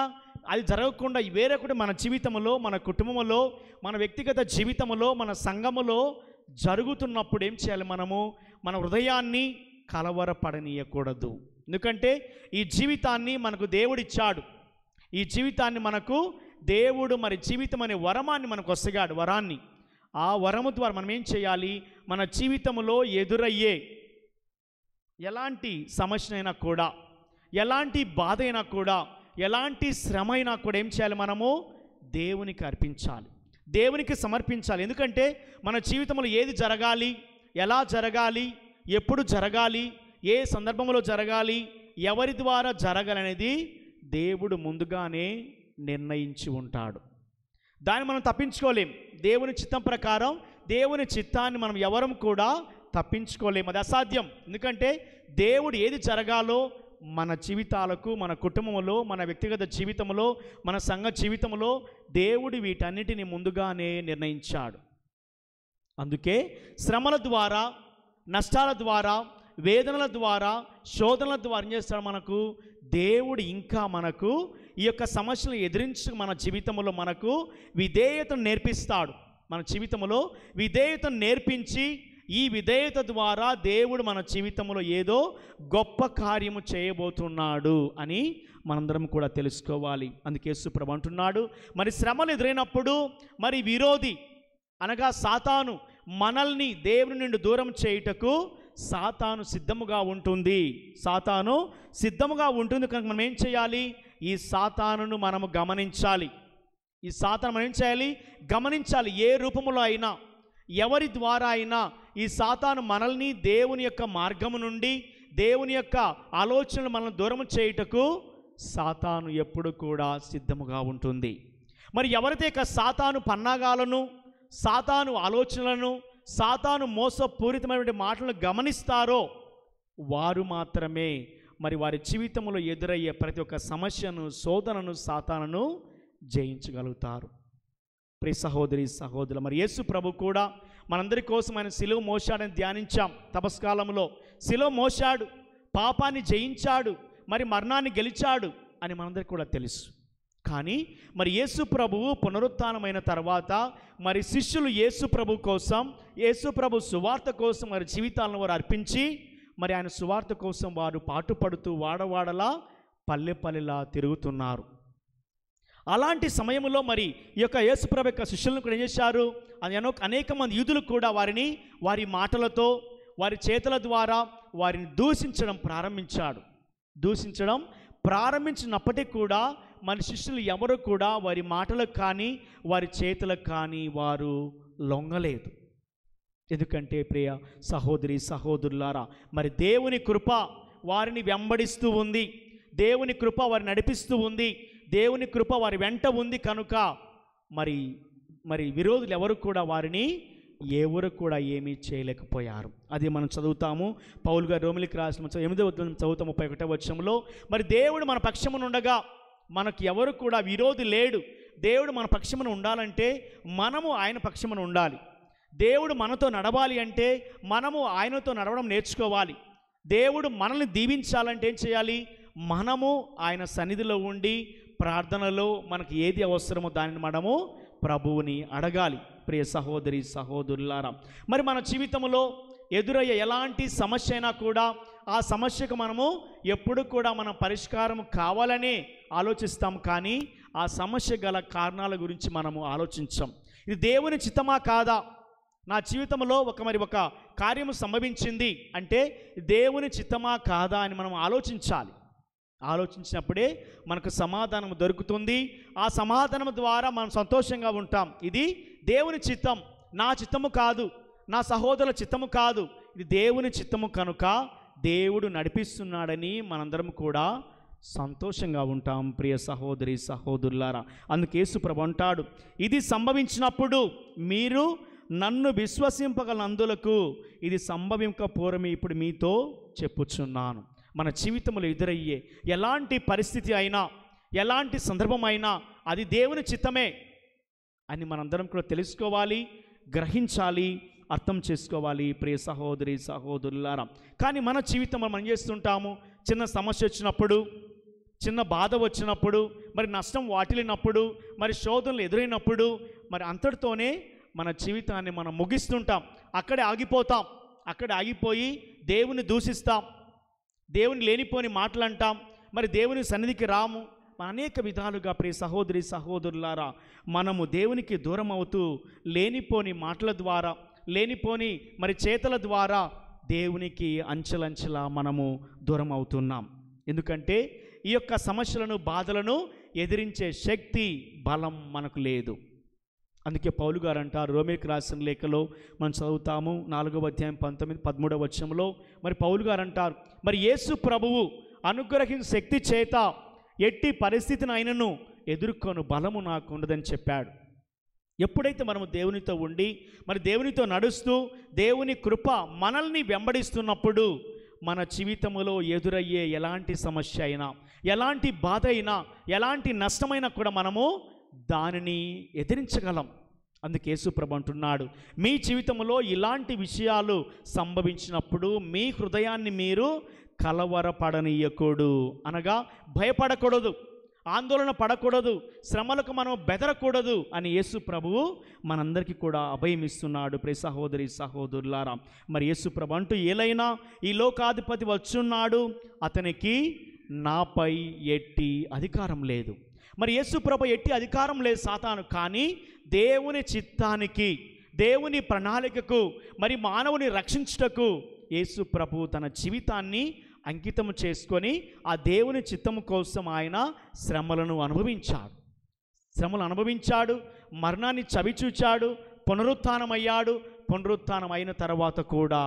అది జరగకుండా వేరొకటి మన జీవితంలో, మన కుటుంబంలో, మన వ్యక్తిగత జీవితంలో, మన సంఘములో జరుగుతున్నప్పుడు ఏం చేయాలి? మనము మన హృదయాన్ని కలవరపడనీయకూడదు. ఎందుకంటే ఈ జీవితాన్ని మనకు దేవుడిచ్చాడు. ఈ జీవితాన్ని మనకు దేవుడు మరి జీవితం అనే వరమాన్ని మనకు వసగాడు, వరాన్ని. ఆ వరము ద్వారా మనం ఏం చేయాలి? మన జీవితంలో ఎదురయ్యే ఎలాంటి సమస్యనైనా కూడా, ఎలాంటి బాధ అయినా కూడా, ఎలాంటి శ్రమ అయినా కూడా ఏం చేయాలి? మనము దేవునికి అర్పించాలి, దేవునికి సమర్పించాలి. ఎందుకంటే మన జీవితంలో ఏది జరగాలి, ఎలా జరగాలి, ఎప్పుడు జరగాలి, ఏ సందర్భంలో జరగాలి, ఎవరి ద్వారా జరగాలనేది దేవుడు ముందుగానే నిర్ణయించి ఉంటాడు. దాన్ని మనం తప్పించుకోలేం. దేవుని చిత్తం ప్రకారం దేవుని చిత్తాన్ని మనం ఎవరం కూడా తప్పించుకోలేము, అది అసాధ్యం. ఎందుకంటే దేవుడు ఏది జరగాలో మన జీవితాలకు, మన కుటుంబంలో, మన వ్యక్తిగత జీవితంలో, మన సంఘ జీవితంలో దేవుడు వీటన్నిటిని ముందుగానే నిర్ణయించాడు. అందుకే శ్రమల ద్వారా, నష్టాల ద్వారా, వేదనల ద్వారా, శోధనల ద్వారా ఏం చేస్తాడు? మనకు దేవుడు ఇంకా మనకు ఈ యొక్క సమస్యలను ఎదిరించి మన జీవితంలో మనకు విధేయతను నేర్పిస్తాడు. మన జీవితంలో విధేయతను నేర్పించి ఈ విధేయత ద్వారా దేవుడు మన జీవితంలో ఏదో గొప్ప కార్యము చేయబోతున్నాడు అని మనందరం కూడా తెలుసుకోవాలి. అందుకే యేసు ప్రభు అంటున్నాడు, మరి శ్రమలు ఎదురైనప్పుడు మరి విరోధి అనగా సాతాను మనల్ని దేవుని నుండి దూరం చేయుటకు సాతాను సిద్ధముగా ఉంటుంది. సాతాను సిద్ధముగా ఉంటుంది కనుక మనం ఏం చేయాలి? ఈ సాతానును మనము గమనించాలి. ఈ సాతాను మనం ఏం చేయాలి? గమనించాలి. ఏ రూపంలో అయినా, ఎవరి ద్వారా అయినా ఈ సాతాను మనల్ని దేవుని యొక్క మార్గము నుండి, దేవుని యొక్క ఆలోచనలు మనల్ని దూరం చేయుటకు సాతాను ఎప్పుడు కూడా సిద్ధముగా ఉంటుంది. మరి ఎవరైతే ఇక సాతాను పన్నాగాలను, సాతాను ఆలోచనలను, సాతాను మోసపూరితమైనటువంటి మాటలను గమనిస్తారో వారు మాత్రమే మరి వారి జీవితంలో ఎదురయ్యే ప్రతి ఒక్క సమస్యను, శోధనను, సాతానును జయించగలుగుతారు. ప్రియ సహోదరి సహోదరులు, మరి యేసు ప్రభు కూడా మనందరి కోసం ఆయన శిలువ మోశాడని ధ్యానించాం. తపస్కాలంలో శిలువ మోశాడు, పాపాన్ని జయించాడు, మరి మరణాన్ని గెలిచాడు అని మనందరికీ కూడా తెలుసు. కానీ మరి యేసు ప్రభువు పునరుత్థానమైన తర్వాత మరి శిష్యులు యేసు ప్రభు కోసం, యేసు ప్రభు సువార్త కోసం వారి జీవితాలను వారు అర్పించి మరి ఆయన సువార్త కోసం వారు పాటుపడుతూ వాడవాడలా, పల్లె పల్లెలా తిరుగుతున్నారు. అలాంటి సమయంలో మరి ఈ యొక్క యేసు ప్రభు యొక్క శిష్యులను కూడా ఏం చేశారు? అనేక మంది యూదులు కూడా వారిని వారి మాటలతో, వారి చేతుల ద్వారా వారిని దూషించడం ప్రారంభించినప్పటికీ కూడా మన శిష్యులు ఎవరు కూడా వారి మాటలకు కానీ వారి చేతులకు కానీ వారు లొంగలేదు. ఎందుకంటే ప్రియ సహోదరి సహోదరులారా, మరి దేవుని కృప వారిని వెంబడిస్తూ ఉంది, దేవుని కృప వారిని నడిపిస్తూ ఉంది, దేవుని కృప వారి వెంట ఉంది కనుక మరి విరోధులు ఎవరు కూడా వారిని ఎవరు కూడా ఏమీ చేయలేకపోయారు. అది మనం చదువుతాము. పౌలు గారు రోమిలికి రాసిన 8వ అధ్యాయం చదువుతాం 31వ వచనంలో. మరి దేవుడు మన పక్షమున ఉండగా మనకు ఎవరు కూడా విరోధి లేడు. దేవుడు మన పక్షమున ఉండాలంటే మనము ఆయన పక్షమున ఉండాలి. దేవుడు మనతో నడవాలి అంటే మనము ఆయనతో నడవడం నేర్చుకోవాలి. దేవుడు మనల్ని దీవించాలంటే ఏం చేయాలి? మనము ఆయన సన్నిధిలో ఉండి ప్రార్థనలో మనకి ఏది అవసరమో దానిని మనము ప్రభువుని అడగాలి. ప్రియ సహోదరి సహోదరులారా, మరి మన జీవితంలో ఎదురయ్యే ఎలాంటి సమస్య అయినా కూడా ఆ సమస్యకు మనము ఎప్పుడు కూడా మనం పరిష్కారం కావాలనే ఆలోచిస్తాం, కానీ ఆ సమస్య గల కారణాల గురించి మనము ఆలోచించాం. ఇది దేవుని చిత్తమా కాదా? నా జీవితంలో ఒక కార్యము సంభవించింది అంటే దేవుని చిత్తమా కాదా అని మనం ఆలోచించాలి. ఆలోచించినప్పుడే మనకు సమాధానం దొరుకుతుంది. ఆ సమాధానం ద్వారా మనం సంతోషంగా ఉంటాం. ఇది దేవుని చిత్తం, నా చిత్తము కాదు, నా సహోదరుల చిత్తము కాదు, ఇది దేవుని చిత్తము కనుక దేవుడు నడిపిస్తున్నాడని మనందరం కూడా సంతోషంగా ఉంటాం. ప్రియ సహోదరి సహోదరులారా, అందుకే యేసు ప్రభు అంటాడు, ఇది సంభవించినప్పుడు మీరు నన్ను విశ్వసింపగలందులకు ఇది సంభవింపకపోరమి ఇప్పుడు మీతో చెప్పుచున్నాను. మన జీవితంలో ఎదురయ్యే ఎలాంటి పరిస్థితి అయినా ఎలాంటి సందర్భం అయినా అది దేవుని చిత్తమే అని మనందరం కూడా తెలుసుకోవాలి, గ్రహించాలి, అర్థం చేసుకోవాలి. ప్రియ సహోదరి సహోదరులారా, కానీ మన జీవితంలో మనం చేస్తుంటాము, చిన్న సమస్య వచ్చినప్పుడు, చిన్న బాధ వచ్చినప్పుడు, మరి నష్టం వాటిల్లినప్పుడు, మరి శోధనలు ఎదురైనప్పుడు, మరి అంతటితోనే మన జీవితాన్ని మనం ముగిస్తుంటాం. అక్కడే ఆగిపోతాం. అక్కడే ఆగిపోయి దేవుని దూషిస్తాం, దేవుని లేనిపోని మాటలు అంటాం, మరి దేవుని సన్నిధికి రాము. అనేక విధాలుగా ప్రియ సహోదరి సహోదరులారా మనము దేవునికి దూరం అవుతూ లేనిపోని మాటల ద్వారా, లేనిపోని మరి చేతల ద్వారా దేవునికి అంచెలంచెలా మనము దూరం అవుతున్నాం. ఎందుకంటే ఈ యొక్క సమస్యలను, బాధలను ఎదిరించే శక్తి, బలం మనకు లేదు. అందుకే పౌలు గారు అంటారు, రోమీయులకు రాసిన లేఖలో మనం చదువుతాము 4వ అధ్యాయం 13వ వచనంలో, మరి పౌలు గారు అంటారు, మరి యేసు ప్రభువు అనుగ్రహించిన శక్తి చేత ఎట్టి పరిస్థితినైనను ఎదుర్కొను బలము నాకు ఉండదని చెప్పాడు. ఎప్పుడైతే మనము దేవునితో ఉండి మరి దేవునితో నడుస్తూ దేవుని కృప మనల్ని వెంబడిస్తున్నప్పుడు మన జీవితంలో ఎదురయ్యే ఎలాంటి సమస్య అయినా, ఎలాంటి బాధ అయినా, ఎలాంటి నష్టమైనా కూడా మనము దానిని ఎదిరించగలం. అందుకే యేసు ప్రభు అంటున్నాడు, మీ జీవితంలో ఇలాంటి విషయాలు సంభవించినప్పుడు మీ హృదయాన్ని మీరు కలవరపడనీయకూడదు, అనగా భయపడకూడదు, ఆందోళన పడకూడదు, శ్రమలకు మనం బెదరకూడదు అని యేసు ప్రభువు మనందరికీ కూడా అభయం ఇస్తున్నాడు. ప్రియ సహోదరి సహోదరులారా, మరి యేసు ప్రభు అంటూ ఏలైనా ఈ లోకాధిపతి వచ్చున్నాడు, అతనికి నాపై ఎట్టి అధికారం లేదు. మరి యేసు ప్రభు ఎట్టి అధికారం లేదు సాతాను, కానీ దేవుని చిత్తానికి, దేవుని ప్రణాళికకు, మరి మానవుని రక్షించుటకు యేసు ప్రభు తన జీవితాన్ని అంకితం చేసుకొని ఆ దేవుని చిత్తము కోసం ఆయన శ్రమలను అనుభవించాడు, మరణాన్ని చవిచూచాడు, పునరుత్థానమయ్యాడు. పునరుత్థానం అయిన తర్వాత కూడా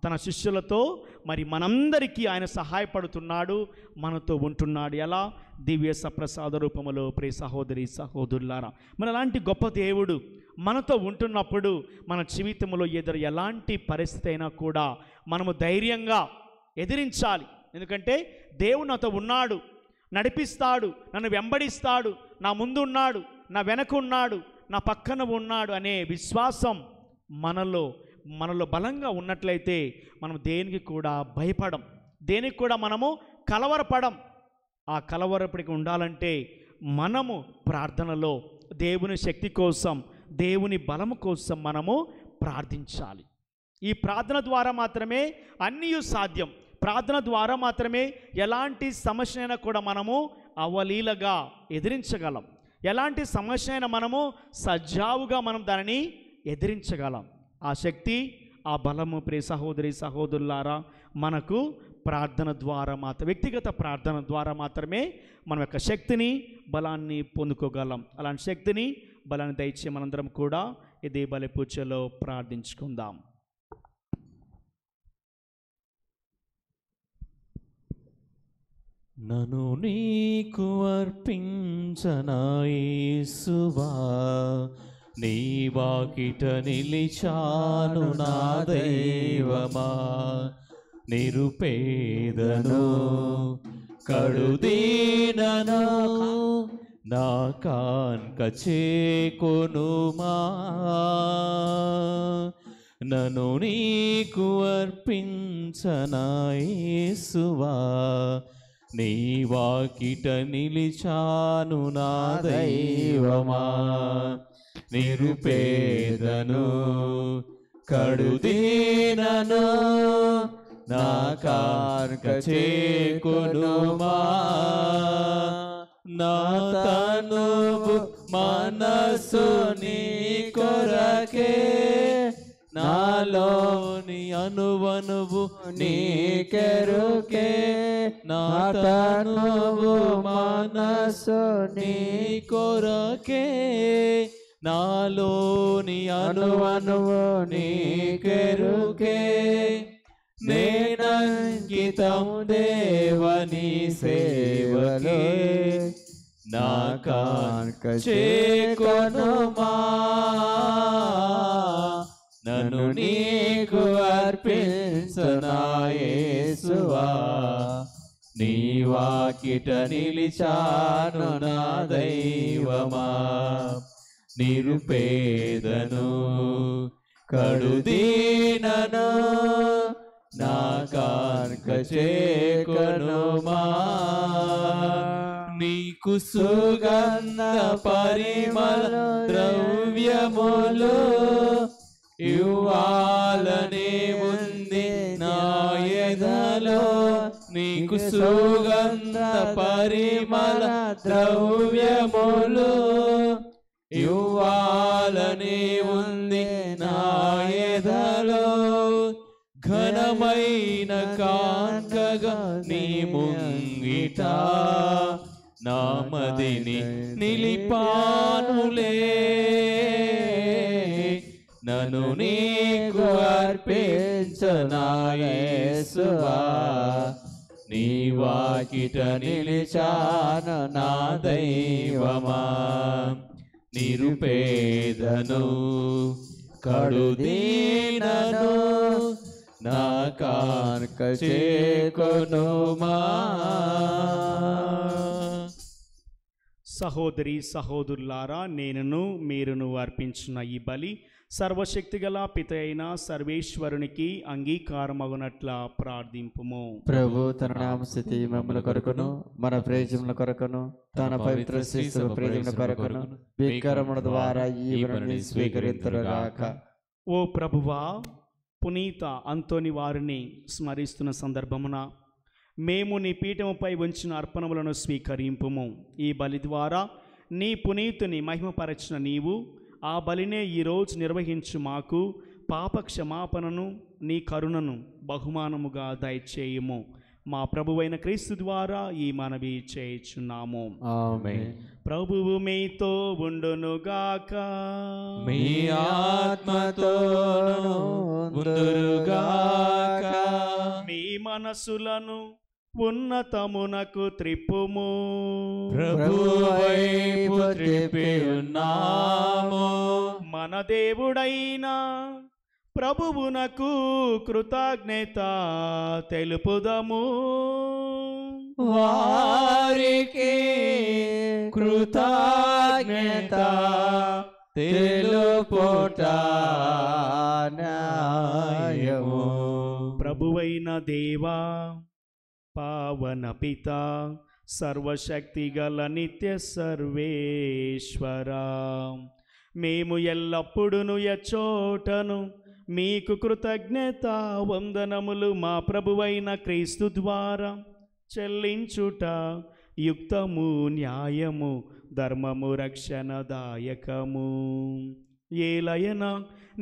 తన శిష్యులతో మరి మనందరికీ ఆయన సహాయపడుతున్నాడు, మనతో ఉంటున్నాడు. ఎలా? దివ్య సప్రసాద రూపములో. ప్రియ సహోదరి సహోదరులారా, మన అలాంటి గొప్ప దేవుడు మనతో ఉంటున్నప్పుడు మన జీవితంలో ఎలాంటి పరిస్థితి అయినా కూడా మనము ధైర్యంగా ఎదిరించాలి. ఎందుకంటే దేవుడు నాతో ఉన్నాడు, నడిపిస్తాడు, నన్ను వెంబడిస్తాడు, నా ముందు ఉన్నాడు, నా వెనక ఉన్నాడు, నా పక్కన ఉన్నాడు అనే విశ్వాసం మనలో బలంగా ఉన్నట్లయితే మనం దేనికి కూడా భయపడం, దేనికి కూడా మనము కలవరపడం. ఆ కలవరపడికి ఉండాలంటే మనము ప్రార్థనలో దేవుని శక్తి కోసం, దేవుని బలము కోసం మనము ప్రార్థించాలి. ఈ ప్రార్థన ద్వారా మాత్రమే అన్నీ సాధ్యం. ప్రార్థన ద్వారా మాత్రమే ఎలాంటి సమస్యనైనా కూడా మనము అవలీలగా ఎదిరించగలం. ఎలాంటి సమస్య అయినా మనము సజావుగా మనం దానిని ఎదిరించగలం. ఆ శక్తి, ఆ బలము ప్రియ సహోదరి సహోదరులారా మనకు ప్రార్థన ద్వారా మాత్రం, వ్యక్తిగత ప్రార్థన ద్వారా మాత్రమే మన యొక్క శక్తిని, బలాన్ని పొందుకోగలం. అలాంటి శక్తిని, బలాన్ని దయచే మనందరం కూడా ఇదే బలి పూజలో ప్రార్థించుకుందాం. నన్ను నీకు అర్పించనా యేసువా, నీ వాకిట నిలిచాను నా దైవమా, నిరుపేదను కడుదీనను నా కాన్క చేకొనుమా, నన్ను నీకు అర్పించనా యేసువా, నీ వాకిట నిలిచాను నా దైవమా, నిరుపేదను కడుదీనను నా కాన్క చేకొనుమా, నా తనువు మనసు నీ కొరకే, నాలోని అనువనువు నీకెరుకే, నా తనువు మనసు నీ కొరకే, నాలోని అనువనువు నీకెరుకే, నేనంకితం దేవని సేవకే, నా కాన్క చేకొనుమా, నన్ను నీకు అర్పించనా యేసువా, నీ వాకిట నిలిచాను నా దైవమా, నిరుపేదను కడుదీనను నా కాన్క చేకొనుమా, నీకు సుగంధ పరిమళ ద్రవ్యములు ఇవ్వాలనే ఉంది నా ఎదలో, నీకు సుగంధ పరిమళ ద్రవ్యములు ఇవ్వాలనే ఉంది నా ఎదలో, ఘనమైన కాన్కగా నీ ముంగిట నామదిని నిలిపానులే, నన్ను నీకు అర్పించనా యేసువా, నీ వాకిట నిలిచాను నా దైవమా, నిరుపేదను కడుదీనను నా కాన్క చేకొనుమా. సహోదరి సహోదరులారా, నేనును మీరును అర్పించిన ఈ బలి సర్వశక్తిగల పిత అయిన సర్వేశ్వరునికి అంగీకారమగునట్ల ప్రార్థింపుము. ప్రభు తన నామస్థితి మమ్మల కొరకును మన ప్రయోజనముల కొరకును తన పవిత్ర శిశువు ప్రయోజన కొరకును వికారముల ద్వారా ఈ బలిని స్వీకరింతురుగాక. ఓ ప్రభువా, పునీత అంతోని వారిని స్మరిస్తున్న సందర్భమున మేము నీ పీఠముపై ఉంచిన అర్పణములను స్వీకరింపుము. ఈ బలి ద్వారా నీ పునీతుని మహిమపరచిన నీవు ఆ బలినే ఈరోజు నిర్వహించు మాకు పాప క్షమాపణను నీ కరుణను బహుమానముగా దయచేయుము. మా ప్రభువైన క్రీస్తు ద్వారా ఈ మనవి చేయుచున్నాము. ఆమేన్. ప్రభువు మీతో ఉండునుగాక, మీ ఆత్మతోను ఉండునుగాక. మీ మనసులను ఉన్నతమునకు త్రిప్పుము. ప్రభువు వైపు త్రిప్పి ఉన్నాము. మన దేవుడైన ప్రభువునకు కృతజ్ఞత తెలుపుదము. వారికి కృతజ్ఞత తెలుపుట న్యాయము. ప్రభువైన దేవా, పావన పిత, సర్వశక్తిగల నిత్య సర్వేశ్వరా, మేము ఎల్లప్పుడూ ఎచ్చోటను మీకు కృతజ్ఞత వందనములు మా ప్రభువైన క్రీస్తు ద్వారా చెల్లించుట యుక్తము, న్యాయము, ధర్మము, రక్షణదాయకము. ఏలయన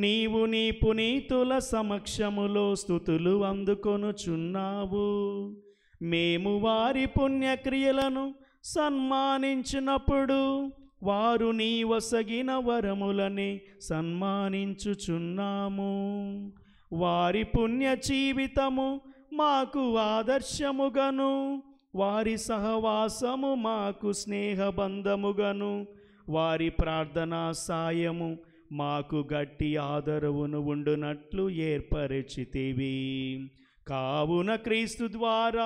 నీవు నీ పునీతుల సమక్షములో స్తుతులు అందుకొనుచున్నావు. మేము వారి పుణ్యక్రియలను సన్మానించినప్పుడు వారు నీ వసగిన వరములని సన్మానించుచున్నాము. వారి పుణ్య జీవితము మాకు ఆదర్శముగను, వారి సహవాసము మాకు స్నేహబంధముగను, వారి ప్రార్థనా సాయము మాకు గట్టి ఆదరవును ఉండునట్లు ఏర్పరచితివి. కావున క్రీస్తు ద్వారా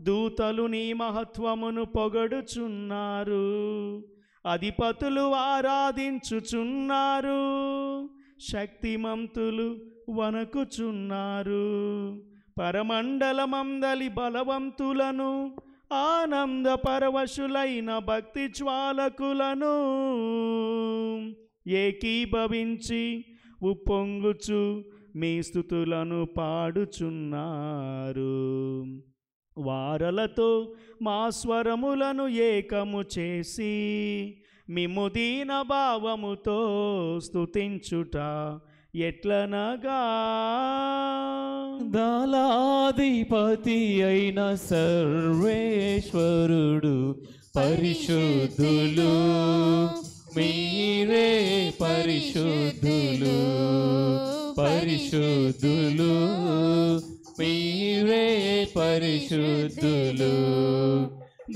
దూతలు నీ మహత్వమును పొగడుచున్నారు, అధిపతులు ఆరాధించుచున్నారు, శక్తిమంతులు వణకుచున్నారు. పరమండలమందలి బలవంతులను ఆనంద పరవశులైన భక్తి జ్వాలకులను ఏకీభవించి ఉప్పొంగుచు మీ స్తుతులను పాడుచున్నారు. వారలతో మా స్వరములను ఏకము చేసి మిమ్ము దీన భావముతో స్తుతించుట ఎట్లనగా, దళాధిపతి అయిన సర్వేశ్వరుడు పరిశుద్ధులు, మీరే పరిశుద్ధులు, పరిశుద్ధులు, మీరే పరిశుద్ధులు.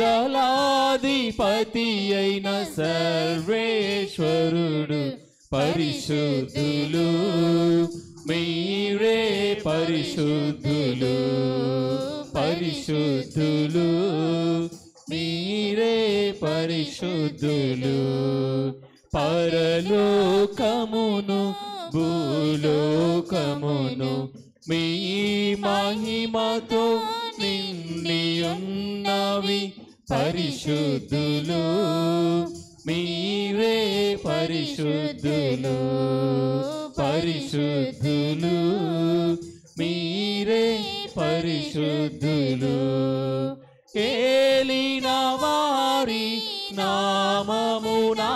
దళాధిపతి అయిన సర్వేశ్వరుడు పరిశుద్ధులు, మీరే పరిశుద్ధులు, పరిశుద్ధులు, మీరే పరిశుద్ధులు. పరలోకమును భూలోకమును మీ మహిమతో నిండియున్నవి పరిశుద్ధులు, మీరే పరిశుద్ధులు, పరిశుద్ధులు, మీరే పరిశుద్ధులు. ఏలిన వారి నామమునా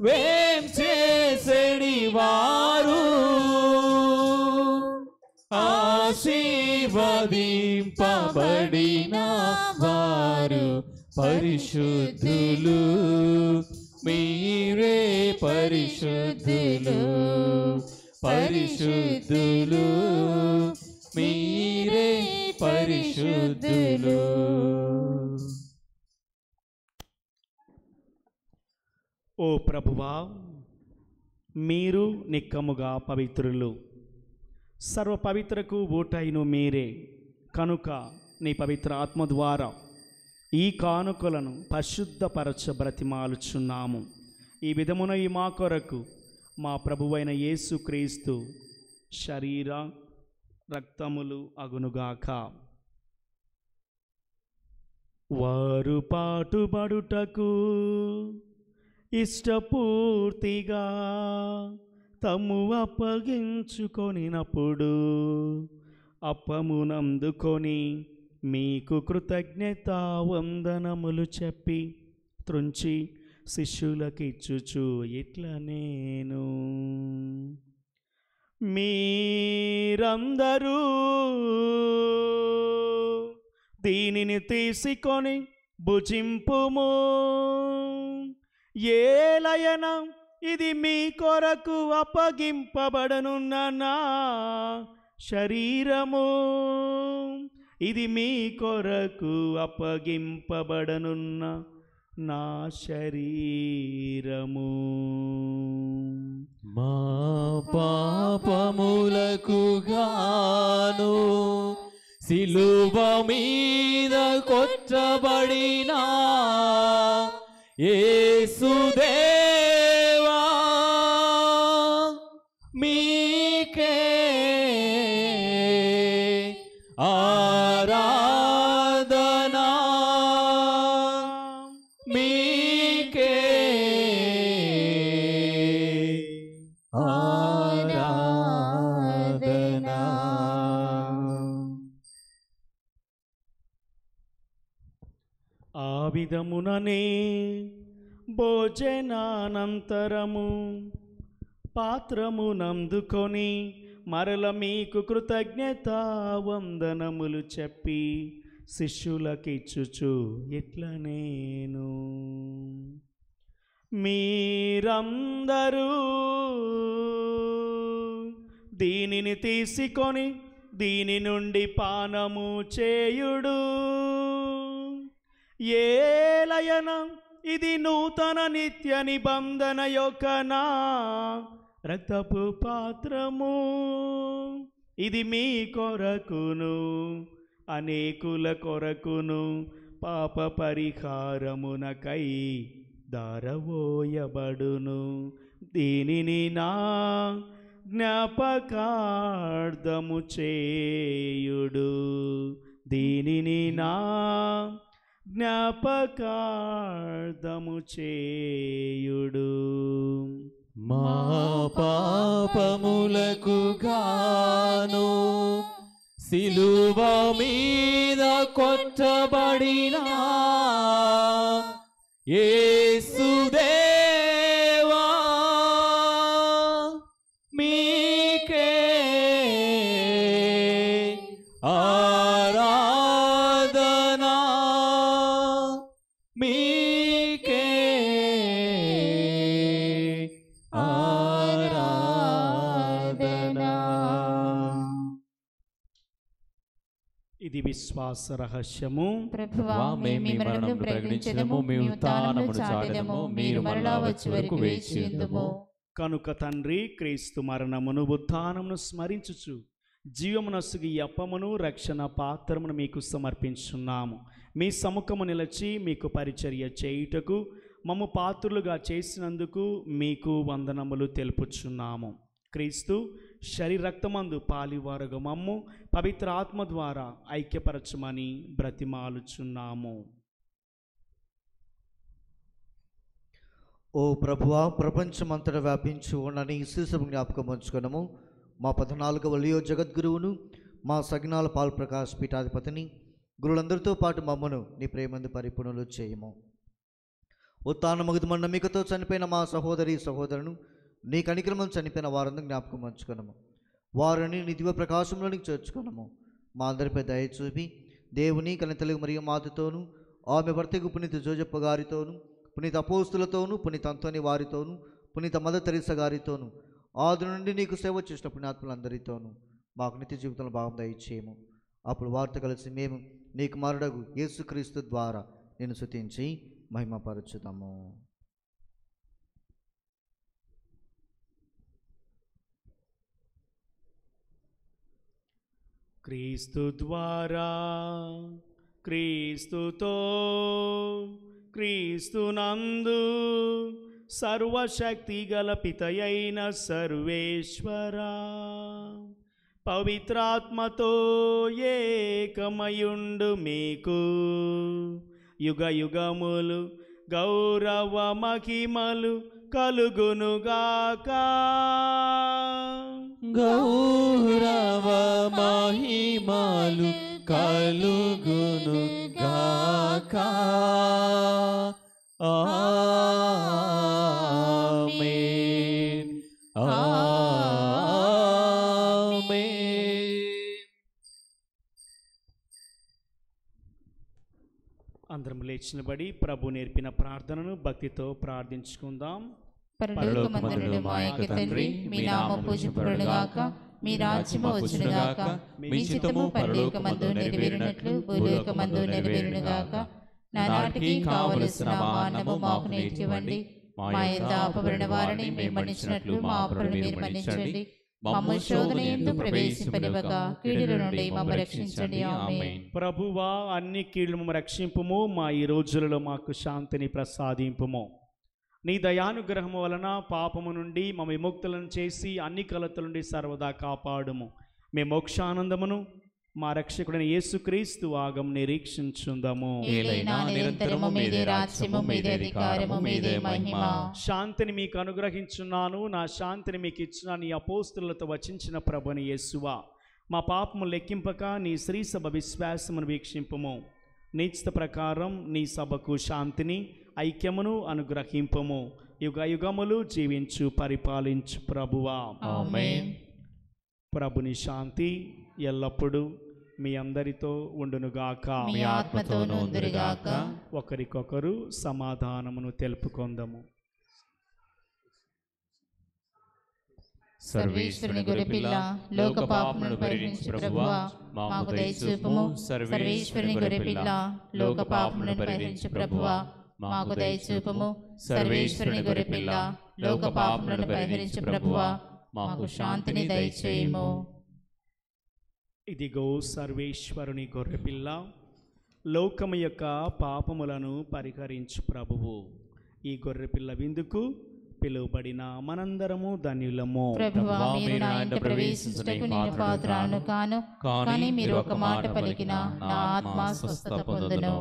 వేం చేసెడి వారు, ఆశీర్వదింపబడిన వారు పరిశుద్ధులు, మీరే పరిశుద్ధులు, పరిశుద్ధులు, మీరే పరిశుద్ధులు. ఓ ప్రభువా, మీరు నిక్కముగా పవిత్రులు, సర్వ పవిత్రకు ఊటైను మీరే. కనుక నీ పవిత్ర ఆత్మ ద్వారా ఈ కానుకలను పరిశుద్ధపరచ బ్రతిమాలుచున్నాము. ఈ విధమున ఈ మా కొరకు మా ప్రభువైన యేసుక్రీస్తు శరీర రక్తములు అగునుగాక. వారు పాటుబడుటకు ఇష్టపూర్తిగా తమ్ము అప్పగించుకొనినప్పుడు అప్పమునందుకొని మీకు కృతజ్ఞతా వందనములు చెప్పి త్రుంచి శిష్యులకిచ్చుచు ఇట్లా నేను, మీరందరూ దీనిని తీసుకొని భుజింపుము, ఏలయన ఇది మీ కొరకు అప్పగింపబడనున్న నా శరీరము, ఇది మీ కొరకు అప్పగింపబడనున్న నా శరీరము. మా పాపములకు గాను సిలువ మీద కొట్టబడిన యేసుదేవా మీకే ఆరాధనా, మీకే ఆరాధనా. ఆ విధముననే భోజనానంతరము పాత్రమునందుకొని మరల మీకు కృతజ్ఞతా వందనములు చెప్పి శిష్యులకిచ్చుచు ఇట్లా నేను, మీరందరూ దీనిని తీసుకొని దీని నుండి పానము చేయుడు, ఏలయన ఇది నూతన నిత్య నిబంధన యొక్క నా రక్తపు పాత్రము. ఇది మీ కొరకును అనేకుల కొరకును పాప పరిహారమునకై దారవోయబడును. దీనిని నా జ్ఞాపకార్థము చేయుడు. దీనిని నా జ్ఞాపకార్థము చేయుడు. మా పాపములకు గాను సిలువ మీద కొట్టబడిన యేసుదేవా మీకే ఆరాధనా, మీకే ఆరాధనా. ఇది విశ్వాస రహస్యము. ప్రభువా, మేము మీ మరణమును ప్రకటించెదము, మీ ఉత్థానమును చాటెదము, మీరు మరలా వచ్చే వరకు వేచి ఉందుము. కనుక తండ్రి, క్రీస్తు మరణమును ఉత్థానమును స్మరించుచు జీవమునసుగు ఈ అప్పమును రక్షణ పాత్రమును మీకు సమర్పించున్నాము. మీ సముఖము నిలచి మీకు పరిచర్య చేయుటకు మమ్ము పాత్రులుగా చేసినందుకు మీకు వందనములు తెలుపుచున్నాము. క్రీస్తు శరీరక్తమందు పాలివారుగా మమ్ము పవిత్ర ఆత్మ ద్వారా ఐక్యపరచమని బ్రతిమాలుచున్నాము. ఓ ప్రభువా, ప్రపంచమంతటా వ్యాపించి ఉండని శిశువు జ్ఞాపకం ఉంచుకున్నాము. మా 14వ లియో జగద్గురువును, మా సగ్నాల పాల్ ప్రకాష్ పీఠాధిపతిని, గురువులందరితో పాటు మమ్మను నీ ప్రేమందు పరిపూర్ణులు చేయము. ఉత్థానమగుదుమన్న మీకతో చనిపోయిన మా సహోదరి సహోదరును, నీ కనికరమం చనిపోయిన వారందరూ జ్ఞాపకం ఉంచుకున్నాము. వారిని నీ దివ్య ప్రకాశంలోనికి చేర్చుకున్నాము. మా అందరిపై దయ చూపి దేవుని కనితలుగు మరియు మాతతోనూ, ఆమె భర్తకు పునీత జోజప్ప గారితోనూ, పునీత అపోస్తులతోనూ, పునీత అంతోని వారితోనూ, పునీత మదర్ తెరీసా గారితోనూ, ఆది నుండి నీకు సేవ చేసిన పుణ్యాత్ములందరితోనూ మాకు నిత్య జీవితంలో భాగం దయచేయము. అప్పుడు వారితో కలిసి మేము నీ కుమారుడగు యేసుక్రీస్తు ద్వారా నేను స్తుతించి మహిమపరచుదాము. క్రీస్తు ద్వారా, క్రీస్తుతో, క్రీస్తునందు సర్వశక్తి గల పితయైన సర్వేశ్వరా, పవిత్రాత్మతో ఏకమయుండు మీకు యుగ యుగములు గౌరవ మహిమలు కలుగునుగాక. గౌరవ మహిమలు కలుగునుగాక. ఆమేన్, ఆమేన్. అందరం లేచినబడి ప్రభు నేర్పిన ప్రార్థనను భక్తితో ప్రార్థించుకుందాం. పరలోకమందున్న మా యొక్క తండ్రి, మీ నామము పూజింపబడుగాక, మీ రాజ్యము వచ్చునుగాక, మీ చిత్తము పరలోకమందు నెరవేరినట్లు భూలోకమందు నెరవేరునుగాక. నానాటికి కావలసిన మా అన్నము మాకు నేర్పివ్వండి. మా యందు అపరాధపడిన వారిని మేము మన్నించినట్లు మా అపరాధములను మీరు మన్నించండి. మమ్ము శోధన యందు ప్రవేశింపనివ్వక కీడుల నుండి మమ్ము రక్షించండి. ఆమేన్. ప్రభువా, అన్ని కీడులను మమ్ము రక్షింపుము. మా ఈ రోజులలో మాకు శాంతిని ప్రసాదింపుము. నీ దయానుగ్రహము వలన పాపము నుండి మమ్మ విముక్తులను చేసి అన్ని కలతల నుండి సర్వదా కాపాడుము. మీ మోక్షానందమును మా రక్షకుడైన యేసుక్రీస్తు ఆగం నిరీక్షించుందము. ఏలైనా నిరంతరము మీదే రాజ్యము, మీదే అధికారము, మీదే మహిమ. శాంతిని మీకు అనుగ్రహించున్నాను, నా శాంతిని మీకు ఇచ్చిన నీ అపోస్తులతో వచించిన ప్రభుని యేసువా, మా పాపము లెక్కింపక నీ శ్రీ సభ విశ్వాసమును వీక్షింపుము. నీచిత ప్రకారం నీ సభకు శాంతిని ఐక్యమును అనుగ్రహింపము. యుగ యుగములు జీవించు పరిపాలించు ప్రభువా. ఆమేన్. ప్రభుని శాంతి ఎల్లప్పుడూ మీ అందరితో ఉండునుగాక, మీ ఆత్మతోనూ ఉందురుగాక. ఒకరికొకరు సమాధానమును తెలుపుకొందము. సర్వేశ్వరుని గొర్రెపిల్ల, లోక పాపములను పరిహరించు ప్రభువా, మాకు దయ చూపుము. సర్వేశ్వరుని గొర్రెపిల్ల, లోక పాపములను పరిహరించు ప్రభువా, మాకు దయచూపము. సర్వేశ్వరుని గొర్రెపిల్ల, లోక పాపములను పరిహరించు ప్రభువా, మాకు శాంతిని దయచేయుము. ఇదిగో సర్వేశ్వరుని గొర్రెపిల్ల, లోకము యొక్క పాపములను పరిహరించు ప్రభువు. ఈ గొర్రెపిల్ల విందుకు పిలువబడిన మనందరము ధన్యులము. ప్రభువా, మీరు నా ఇంట ప్రవేశించుటకు నేను పాత్రను కాను, కానీ మీరు ఒక మాట పలికిన నా ఆత్మ స్వస్థత పొందును.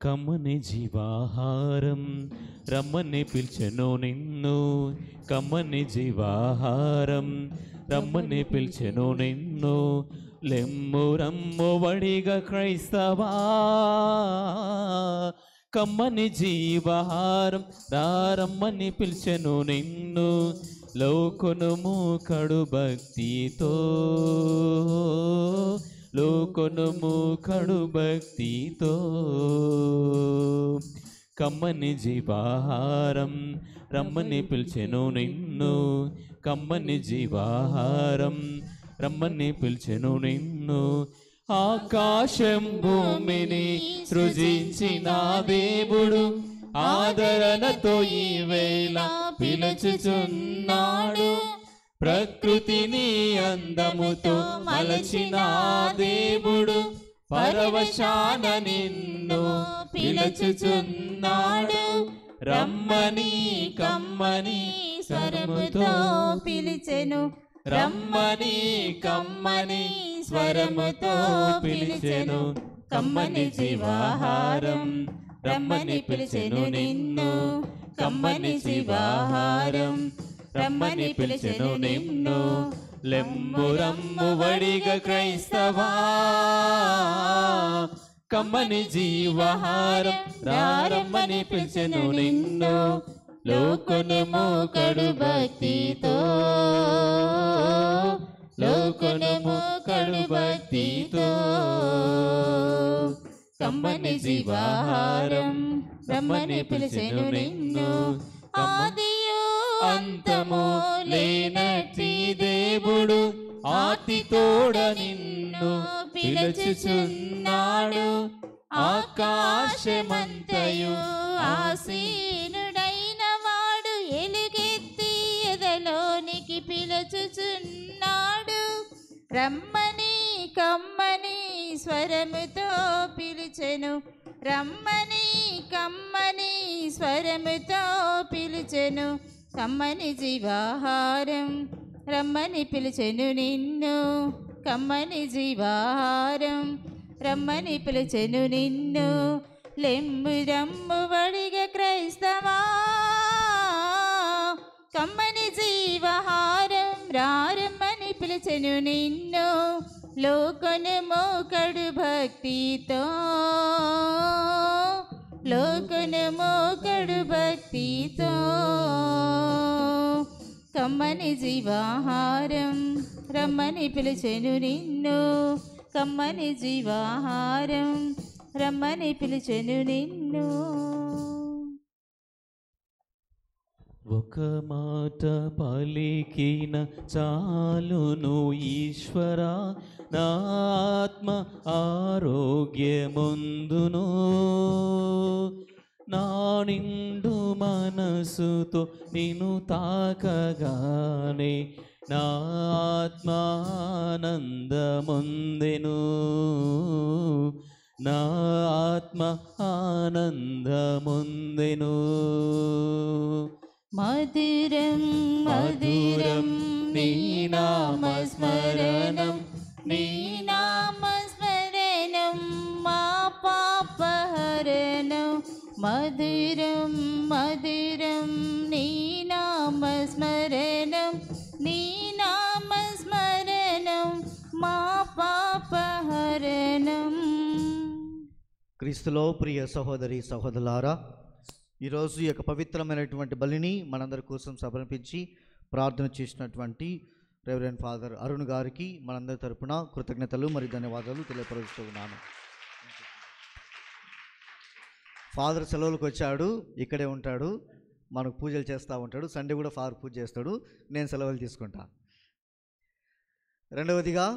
కమ్మని జీవాహారం రమ్మని పిలిచెను నిన్ను, కమ్మని జీవాహారం రమ్మని పిలిచెను నిన్ను. లెమ్ము రమ్ము వడిగా క్రైస్తవా, కమ్మని జీవాహారం రమ్మని పిలిచెను నిన్ను. లోకొనుము కడు భక్తితో, లోకొనుము కడు భక్తితో. కమ్మని జీవాహారం రమ్మని పిలిచెను నిన్ను, కమ్మని జీవాహారం రమ్మని పిలిచెను నిన్ను. ఆకాశం భూమిని సృజించిన దేవుడు ఆదరణతో ఈ వేళ పిలుచుచున్నాడు. ప్రకృతిని అందముతో మలచిన దేవుడు పరవశాన నిన్ను పిలుచుచున్నాడు. రమ్మని కమ్మని స్వరముతో పిలిచెను, రమ్మని కమ్మని స్వరముతో పిలిచెను. కమ్మని జీవాహారం రమ్మని పిలిచెను నిన్ను, కమ్మని జీవాహారం రమ్మని పిలిచెను నిన్ను. లెమ్ము రమ్ము వడిగా క్రైస్తవా, కమ్మని జీవాహారం రమ్మని పిలిచెను నిన్ను. లోకొనుము కడు భక్తితో, లోకొనుము కడు భక్తితో. కమ్మని జీవాహారం రమ్మని పిలిచెను నిన్ను. ఆదియు అంతము లేనట్టి దేవుడు ఆర్తితోడ నిన్ను పిలుచుచున్నాడు. ఆకాశమంతయు ఆసీనుడైన వాడు ఎలుగెత్తి ఎదలోనికి పిలుచుచున్నాడు. రమ్మని కమ్మని స్వరముతో పిలిచెను, రమ్మని కమ్మని స్వరముతో పిలిచెను. కమ్మని జీవాహారం రమ్మని పిలిచెను నిన్ను, కమ్మని జీవాహారం రమ్మని పిలిచెను నిన్ను. లెమ్ము రమ్ము వడిగా క్రైస్తవా, కమ్మని జీవాహారం రమ్మని పిలిచెను నిన్ను. లోకొనుము కడు భక్తితో, లోకొనుము కడు భక్తితో. కమ్మని జీవాహారం రమ్మని పిలిచెను నిన్ను, కమ్మని జీవాహారం రమ్మని పిలిచెను నిన్ను. ఒక మాట పలికిన చాలును ఈశ్వరా, నా ఆత్మ ఆరోగ్యముందును. నా నిండు మనసుతో నిన్ను తాకగానే నా ఆత్మ ఆనందముందెను, నా ఆత్మ ఆనందముందెను. మధురం మధురం నీ నామస్మరణం నీ నామస్మరణం మా పాపహరణం మధురం మధురం నీ నామస్మరణం నీ నామస్మరణం మా పాపహరణం. క్రీస్తులో ప్రియ సహోదరి సహోదరులారా, ఈరోజు ఈ యొక్క పవిత్రమైనటువంటి బలిని మనందరి కోసం సమర్పించి ప్రార్థన చేసినటువంటి రెవరెండ్ ఫాదర్ అరుణ్ గారికి మనందరి తరపున కృతజ్ఞతలు మరియు ధన్యవాదాలు తెలియపరుస్తూ ఉన్నాను. ఫాదర్ సెలవులకు వచ్చాడు, ఇక్కడే ఉంటాడు, మనకు పూజలు చేస్తూ ఉంటాడు. సండే కూడా ఫాదర్ పూజ చేస్తాడు, నేను సెలవులు తీసుకుంటా. రెండవదిగా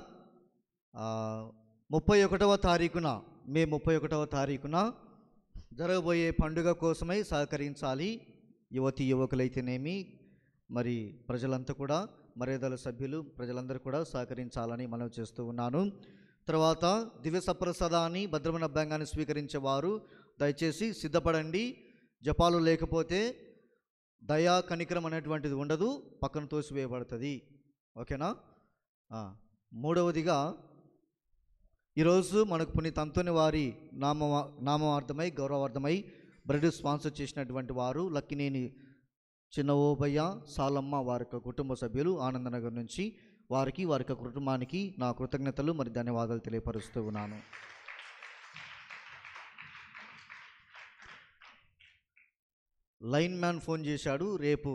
31వ తారీఖున మే 31వ తారీఖున జరగబోయే పండుగ కోసమై సహకరించాలి. యువతి యువకులైతేనేమి, మరి ప్రజలంతా కూడా, మర్యాదల సభ్యులు ప్రజలందరూ కూడా సహకరించాలని మనం చేస్తూ ఉన్నాను. తర్వాత దివ్య సప్రసాదాన్ని భద్రమైన అభ్యంగాన్ని స్వీకరించేవారు దయచేసి సిద్ధపడండి. జపాలు లేకపోతే దయా కనికరం అనేటువంటిది ఉండదు, పక్కన తోసివేయబడుతుంది. ఓకేనా? మూడవదిగా ఈరోజు మనకు పునీత అంతోని వారి నామార్థమై గౌరవార్థమై బ్రెడ్ స్పాన్సర్ చేసినటువంటి వారు లక్కినేని చిన్న ఓబయ్య సాలమ్మ వారి యొక్క కుటుంబ సభ్యులు ఆనందనగర్ నుంచి, వారికి వారి యొక్క కుటుంబానికి నా కృతజ్ఞతలు మరి ధన్యవాదాలు తెలియపరుస్తూ ఉన్నాను. లైన్ మ్యాన్ ఫోన్ చేశాడు, రేపు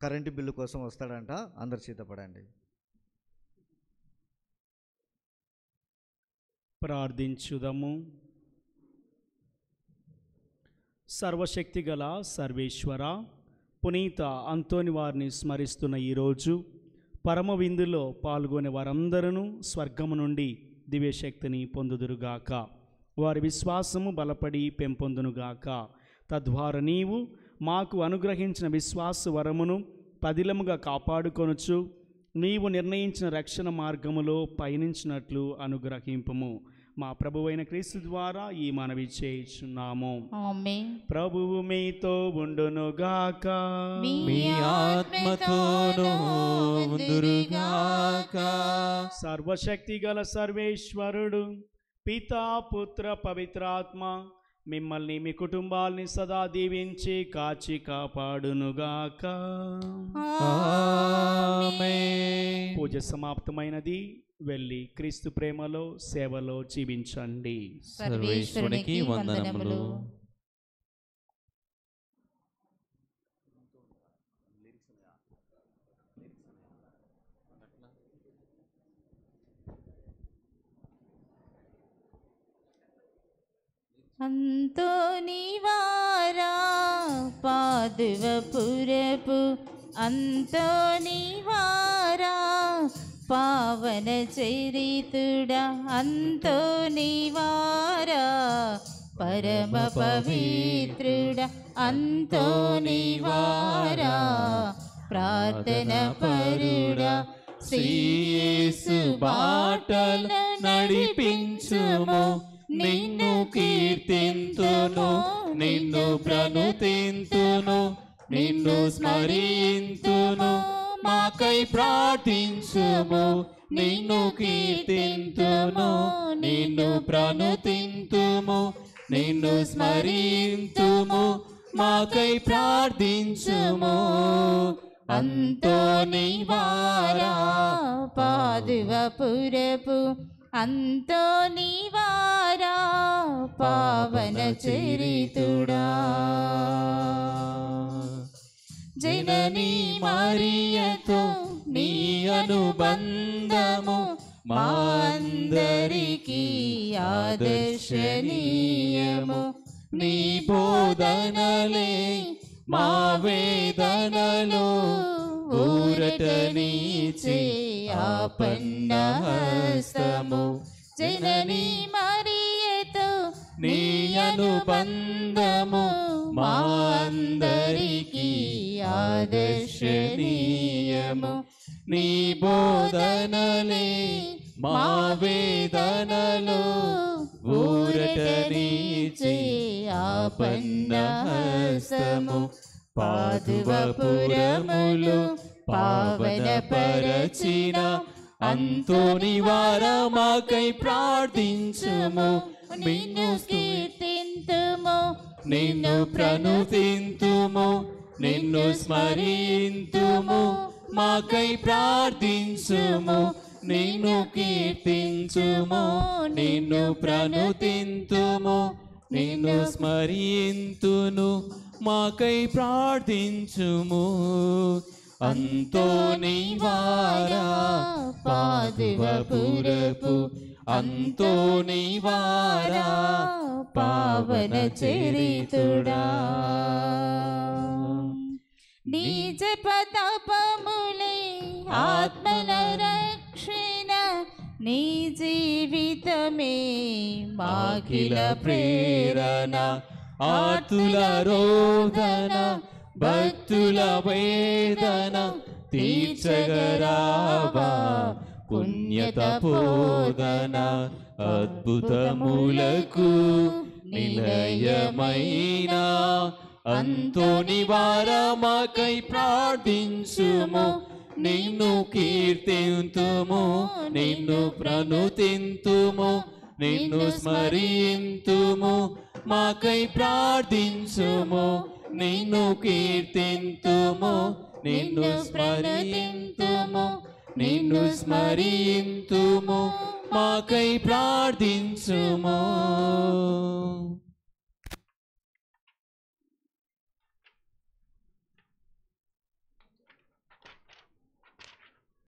కరెంటు బిల్లు కోసం వస్తాడంట, అందరు సిద్ధపడండి. ప్రార్థించుదము. సర్వశక్తిగల సర్వేశ్వర, పునీత అంతోని వారిని స్మరిస్తున్న ఈరోజు పరమ విందులో పాల్గొనే వారందరూ స్వర్గము నుండి దివ్యశక్తిని పొందుదురుగాక. వారి విశ్వాసము బలపడి పెంపొందునుగాక. తద్వారా నీవు మాకు అనుగ్రహించిన విశ్వాస వరమును పదిలముగా కాపాడుకొనుచు నీవు నిర్ణయించిన రక్షణ మార్గములో పయనించినట్లు అనుగ్రహింపుము. మా ప్రభువైన క్రీస్తు ద్వారా ఈ మనవి చేయుచున్నాము. ఆమేన్. ప్రభువు మీతో ఉండునుగాక. మీ ఆత్మతోనూ ఉందురుగాక. సర్వశక్తి గల సర్వేశ్వరుడు పితా పుత్ర పవిత్రాత్మ మిమ్మల్ని మీ కుటుంబాల్ని సదా దీవించి కాచి కాపాడునుగాక. ఆమేన్. పూజ సమాప్తమైనది. వెళ్ళి క్రీస్తు ప్రేమలో సేవలో జీవించండి. సర్వేశ్వరునికి వందనములు. అంతోని వారా పాదువపురపు అంతోని వారా పావన చరితుడా అంతోని వారా పరమ పవిత్రుడా అంతోని వారా ప్రార్థన పరుడా శ్రీయేసు బాటలు నడిపించుము. నిన్ను కీర్తింతును, నిన్ను ప్రణుతింతును, నిన్ను స్మరింతును. మాకై ప్రార్థించుము. నిన్ను కీర్తింతును, నిన్ను ప్రణుతింతుము, నిన్ను స్మరింతుము. మాకై ప్రార్థించుము. అంతోని వారా పాదువపురపు అంతోని వారా పావన చరితుడా. జననీ మరియతో నీ అనుబంధము మా అందరికీ ఆదర్శనీయము. నీ బోధనలే మా వేదనలో ఊరటనీచే ఆపన్న హస్తము. జననీ మరియతో నీ అనుబంధము మా అందరికీ ఆదర్శనీయము. నీ బోధనలే మా వేదనలో ఊరటనీచే ఆపన్న హస్తము. పాదువపురములు పావనపరచిన అంతోని వారమాకై ప్రార్థించుము. నిన్ను కీర్తింతుము, నిన్ను ప్రణుతింతుము, నిన్ను స్మరింతుము, మాకై ప్రార్థించుము. నిన్ను కీర్తించుము, నిన్ను ప్రణుతింతుము, నిన్ను స్మరింతును, మాకై ప్రార్థించుము. అంతోని వారా పాదువపురపు అంతోని వారా పావన చరితుడా. నీ జపతపములే ఆత్మల రక్షణ, నీ జీవితమే మాకిల ప్రేరణ. ఆర్తుల రోదన భక్తుల వేదన తీర్చగరావా పుణ్యత పోదన. అద్భుతములకు నిలయమైన అంతోని వారమాకై ప్రార్థించుము. నిన్ను కీర్తింతుము, నిన్ను ప్రణుతింతుము, నిన్ను స్మరింతుము, మాకై ప్రార్థించుము. నిన్ను కీర్తింతుము, నిన్ను స్మరింతుము, నిన్ను స్మరింతుము, మాకై ప్రార్థించుము.